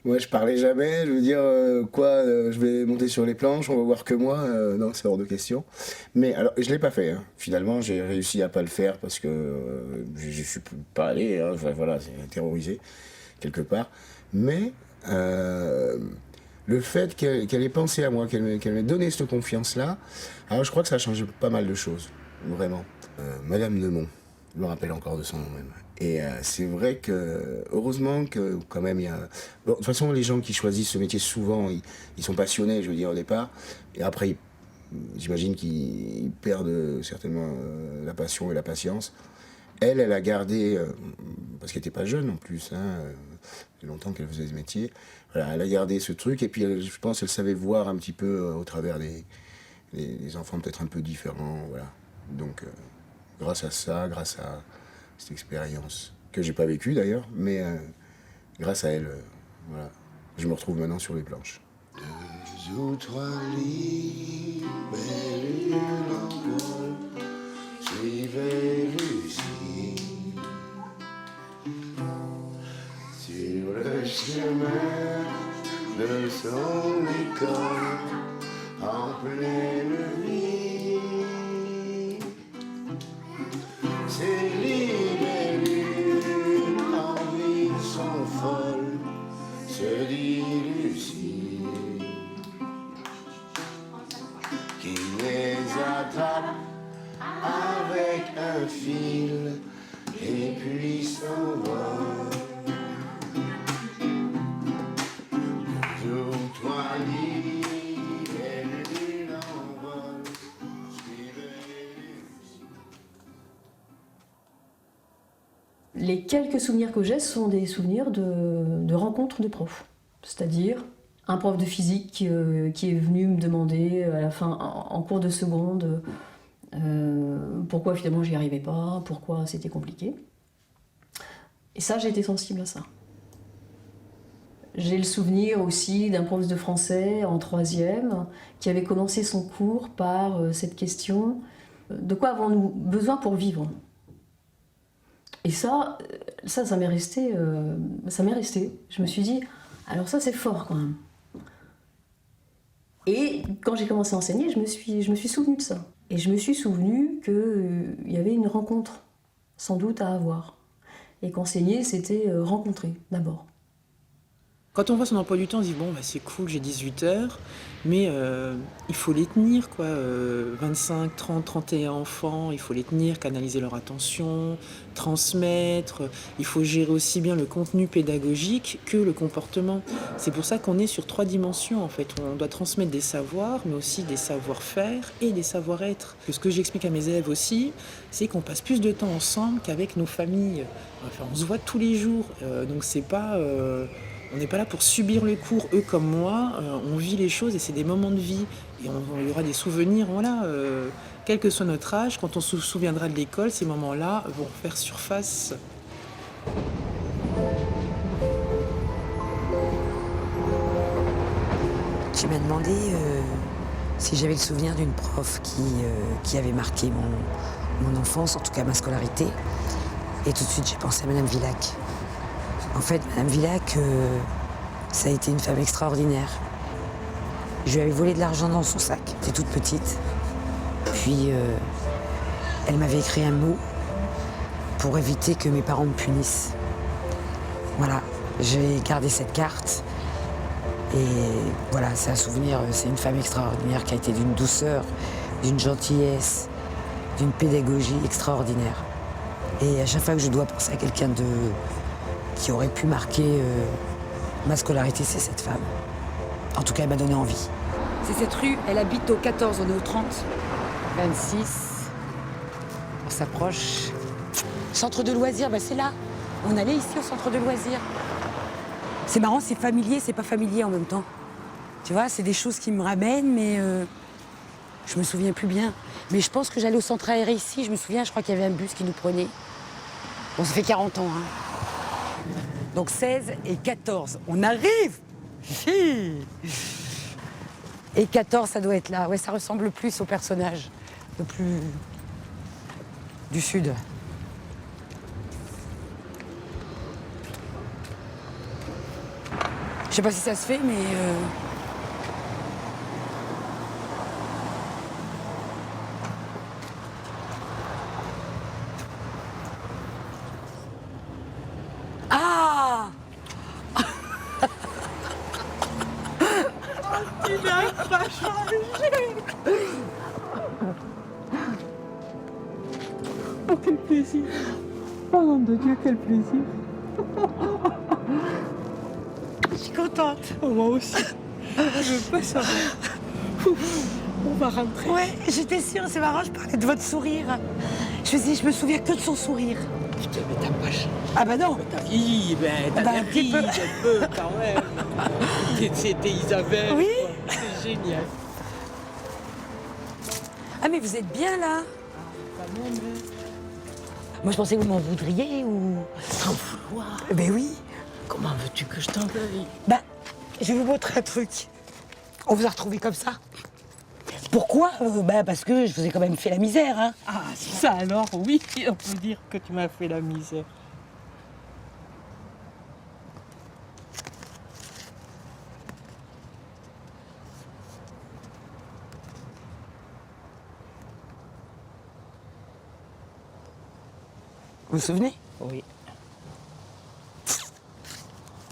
Moi, je parlais jamais, je veux dire, je vais monter sur les planches, on va voir que moi. Non, c'est hors de question. Mais alors, je ne l'ai pas fait. Hein. Finalement, j'ai réussi à ne pas le faire parce que je ne suis pas allé. Hein. Enfin, voilà, c'est terrorisé, quelque part. Mais le fait qu'elle ait pensé à moi, qu'elle m'ait donné cette confiance-là, alors je crois que ça a changé pas mal de choses, vraiment. Madame Nemont, je me rappelle encore de son nom même. Et c'est vrai que, heureusement que quand même il y a... Bon, de toute façon, les gens qui choisissent ce métier, souvent, ils sont passionnés, je veux dire, au départ. Et après, j'imagine qu'ils perdent certainement la passion et la patience. Elle a gardé, parce qu'elle n'était pas jeune en plus, hein, il y a longtemps qu'elle faisait ce métier, voilà, elle a gardé ce truc. Et puis, je pense qu'elle savait voir un petit peu au travers des enfants peut-être un peu différents, voilà. Donc, grâce à ça, grâce à cette expérience que j'ai pas vécue d'ailleurs, mais grâce à elle, voilà, je me retrouve maintenant sur les planches. 2 ou 3 libellule en vol suivait Lucie sur le chemin de son école en pleine vie. Ces libellules en vie sont folles, se dit Lucie, qui les attrape avec un fil et puis s'envole. 2 ou 3 libellules en vol suivaient Lucie. Les quelques souvenirs que j'ai sont des souvenirs de rencontres de profs. C'est-à-dire un prof de physique qui est venu me demander à la fin, en cours de seconde, pourquoi finalement j'y arrivais pas, pourquoi c'était compliqué. Et ça, j'ai été sensible à ça. J'ai le souvenir aussi d'un prof de français en 3e qui avait commencé son cours par cette question « De quoi avons-nous besoin pour vivre ?» Et ça m'est resté. Je me suis dit, alors ça c'est fort quand même. Et quand j'ai commencé à enseigner, je me suis souvenue de ça. Et je me suis souvenue qu'il y avait une rencontre, sans doute, à avoir. Et qu'enseigner, c'était rencontrer, d'abord. Quand on voit son emploi du temps, on se dit bon, bah, c'est cool, j'ai 18 heures, mais il faut les tenir, quoi. 25, 30, 31 enfants, il faut les tenir, canaliser leur attention, transmettre. Il faut gérer aussi bien le contenu pédagogique que le comportement. C'est pour ça qu'on est sur 3 dimensions, en fait. On doit transmettre des savoirs, mais aussi des savoir-faire et des savoir-être. Ce que j'explique à mes élèves aussi, c'est qu'on passe plus de temps ensemble qu'avec nos familles. Enfin, on se voit tous les jours, donc c'est pas... On n'est pas là pour subir le cours, eux comme moi, on vit les choses et c'est des moments de vie. Et il y aura des souvenirs, voilà, quel que soit notre âge, quand on se souviendra de l'école, ces moments-là vont faire surface. Tu m'as demandé si j'avais le souvenir d'une prof qui avait marqué mon enfance, en tout cas ma scolarité. Et tout de suite, j'ai pensé à Madame Villac. En fait, Madame Villac, Ça a été une femme extraordinaire. Je lui avais volé de l'argent dans son sac. J'étais toute petite. Puis, elle m'avait écrit un mot pour éviter que mes parents me punissent. Voilà, j'ai gardé cette carte. Et voilà, c'est un souvenir, c'est une femme extraordinaire qui a été d'une douceur, d'une gentillesse, d'une pédagogie extraordinaire. Et à chaque fois que je dois penser à quelqu'un qui aurait pu marquer ma scolarité, c'est cette femme. En tout cas, elle m'a donné envie. C'est cette rue, elle habite au 14, on est au 30. 26. On s'approche. Centre de loisirs, bah c'est là. On allait ici au centre de loisirs. C'est marrant, c'est familier, c'est pas familier en même temps. Tu vois, c'est des choses qui me ramènent, mais je me souviens plus bien. Mais je pense que j'allais au centre aéré ici, je me souviens, je crois qu'il y avait un bus qui nous prenait. Bon, ça fait 40 ans, hein. Donc 16 et 14, on arrive. Et 14, ça doit être là. Ouais, ça ressemble le plus au personnage, le plus du Sud. Je sais pas si ça se fait, mais... Ah Tu n'as pas changé. Oh, quel plaisir. Oh nom de Dieu, quel plaisir. Je suis contente. Oh, moi aussi. Je veux pas savoir. On va rentrer. Ouais, j'étais sûre, c'est marrant, je parlais de votre sourire. Je me souviens que de son sourire. Putain, mais t'as pas changé. Ah bah non. T'as vieilli, t'as un petit peu. un peu quand même. C'était Isabelle. Oui. C'est génial. Ah mais vous êtes bien là. Moi je pensais que vous m'en voudriez ou... Sans vouloir. Ben oui. Comment veux-tu que je t'en veuille? Bah, je vais vous montrer un truc. On vous a retrouvé comme ça. Pourquoi bah parce que je vous ai quand même fait la misère, hein. Ah, ça alors, oui, on peut dire que tu m'as fait la misère. Vous vous souvenez? Oui.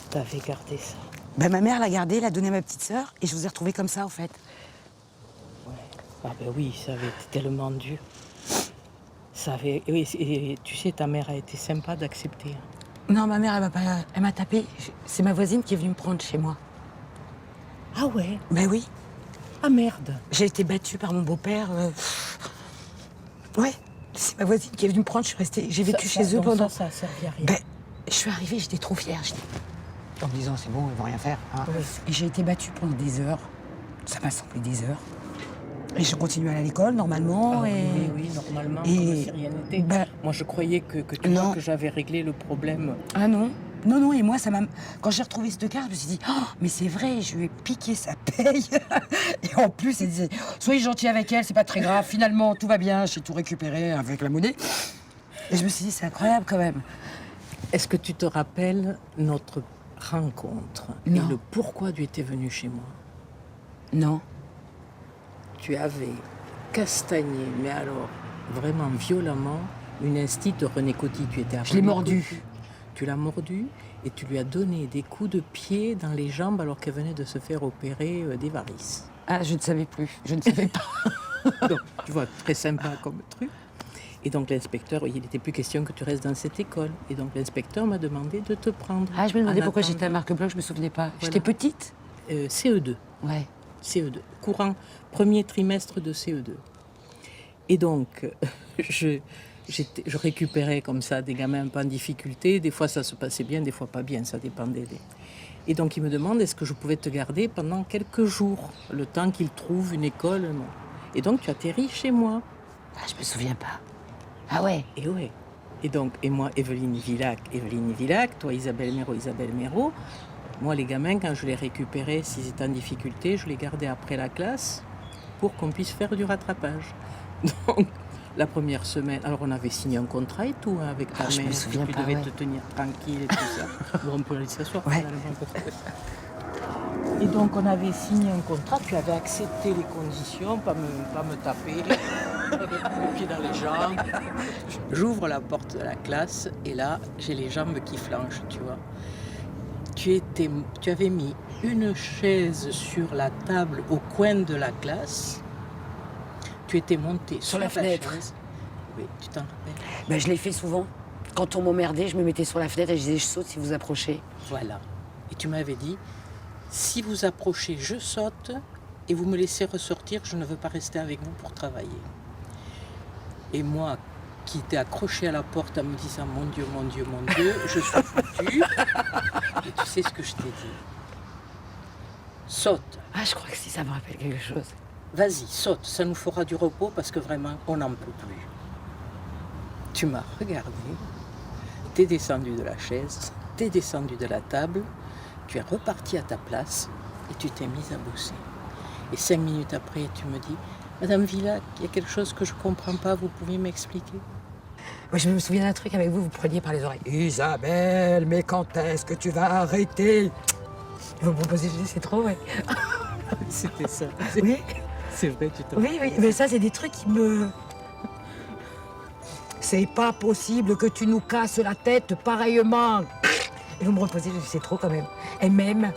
T'avais gardé ça. Bah ma mère l'a gardé, l'a donné à ma petite sœur, et je vous ai retrouvé comme ça en fait. Ah ben oui, ça avait été tellement dur. Ça avait... Oui, et tu sais, ta mère a été sympa d'accepter. Non, ma mère, elle m'a tapé. C'est ma voisine qui est venue me prendre chez moi. Ah ouais? Ben oui. Ah merde. J'ai été battue par mon beau-père. Ouais, c'est ma voisine qui est venue me prendre. J'ai vécu chez eux pendant... Ça a servi à rien. Ben, je suis arrivée, j'étais trop fière. En me disant, c'est bon, ils vont rien faire. Hein. Oui. Et j'ai été battue pendant des heures. Ça m'a semblé des heures. Et je continue à aller à l'école, normalement. Ah, et... Oui, normalement, comme si rien n'était. Ben, moi, je croyais que tu vois que j'avais réglé le problème. Ah non. Non, et moi, ça m'a... Quand j'ai retrouvé cette carte, je me suis dit, oh, mais c'est vrai, je lui ai piqué sa paye. Et en plus, elle disait, soyez gentil avec elle, c'est pas très grave. Finalement, tout va bien, j'ai tout récupéré avec la monnaie. Et je me suis dit, c'est incroyable quand même. Est-ce que tu te rappelles notre rencontre? Non. Et le pourquoi tu étais venu chez moi? Non. Tu avais castagné, mais alors vraiment violemment, une instite de René Coty. Tu étais je l'ai mordu. Tu l'as mordu et tu lui as donné des coups de pied dans les jambes alors qu'elle venait de se faire opérer des varices. Ah, je ne savais plus. Je ne savais pas. Donc, tu vois, très sympa comme truc. Et donc l'inspecteur, il n'était plus question que tu restes dans cette école. Et donc l'inspecteur m'a demandé de te prendre. Ah, je me demandais pourquoi j'étais à Marque-Blanche, je me souvenais pas. Voilà. J'étais petite. CE2. Ouais. CE2. Courant premier trimestre de CE2. Et donc, je récupérais comme ça des gamins un peu en difficulté. Des fois, ça se passait bien, des fois pas bien. Ça dépendait des... Et donc, il me demande est-ce que je pouvais te garder pendant quelques jours, le temps qu'il trouve une école. Non. Et donc, tu atterris chez moi. Ah, je me souviens pas. Ah ouais. Et ouais. Et donc, et moi, Evelyne Villac, toi, Isabelle Méraud. Moi, les gamins, quand je les récupérais, s'ils étaient en difficulté, je les gardais après la classe pour qu'on puisse faire du rattrapage. Donc, la première semaine, alors on avait signé un contrat et tout avec ta mère. Je me souviens tu pas, devais te tenir tranquille et tout ça. Bon, on peut aller s'asseoir. Ouais. Et donc on avait signé un contrat, tu avais accepté les conditions, pas me taper, pas mettre les pieds dans les jambes. J'ouvre la porte de la classe et là, j'ai les jambes qui flanchent, tu vois. Tu avais mis une chaise sur la table au coin de la classe. Tu étais monté Sur la fenêtre. chaise. Oui, tu t'en rappelles? Ben, je l'ai fait souvent. Quand on m'emmerdait, je me mettais sur la fenêtre et je disais je saute si vous approchez. Voilà. Et tu m'avais dit, si vous approchez, je saute et vous me laissez ressortir, je ne veux pas rester avec vous pour travailler. Et moi, qui était accroché à la porte en me disant mon Dieu, mon Dieu, mon Dieu, je suis foutu. Et tu sais ce que je t'ai dit? Saute. Ah, je crois que si ça me rappelle quelque chose. Vas-y, saute, ça nous fera du repos parce que vraiment, on n'en peut plus. Tu m'as regardé, t'es descendu de la chaise, t'es descendu de la table, tu es reparti à ta place et tu t'es mise à bosser. Et 5 minutes après, tu me dis, Madame Villac, il y a quelque chose que je ne comprends pas, vous pouvez m'expliquer? Moi, je me souviens d'un truc avec vous, vous preniez par les oreilles. Isabelle, mais quand est-ce que tu vas arrêter? Vous me proposez, je dis, c'est trop, ouais. C'était ça. Oui. C'est vrai, tu t'en Oui, oui, mais ça, c'est des trucs qui me... C'est pas possible que tu nous casses la tête pareillement. Et vous me reposez, je dis, c'est trop quand même. Elle m'aime.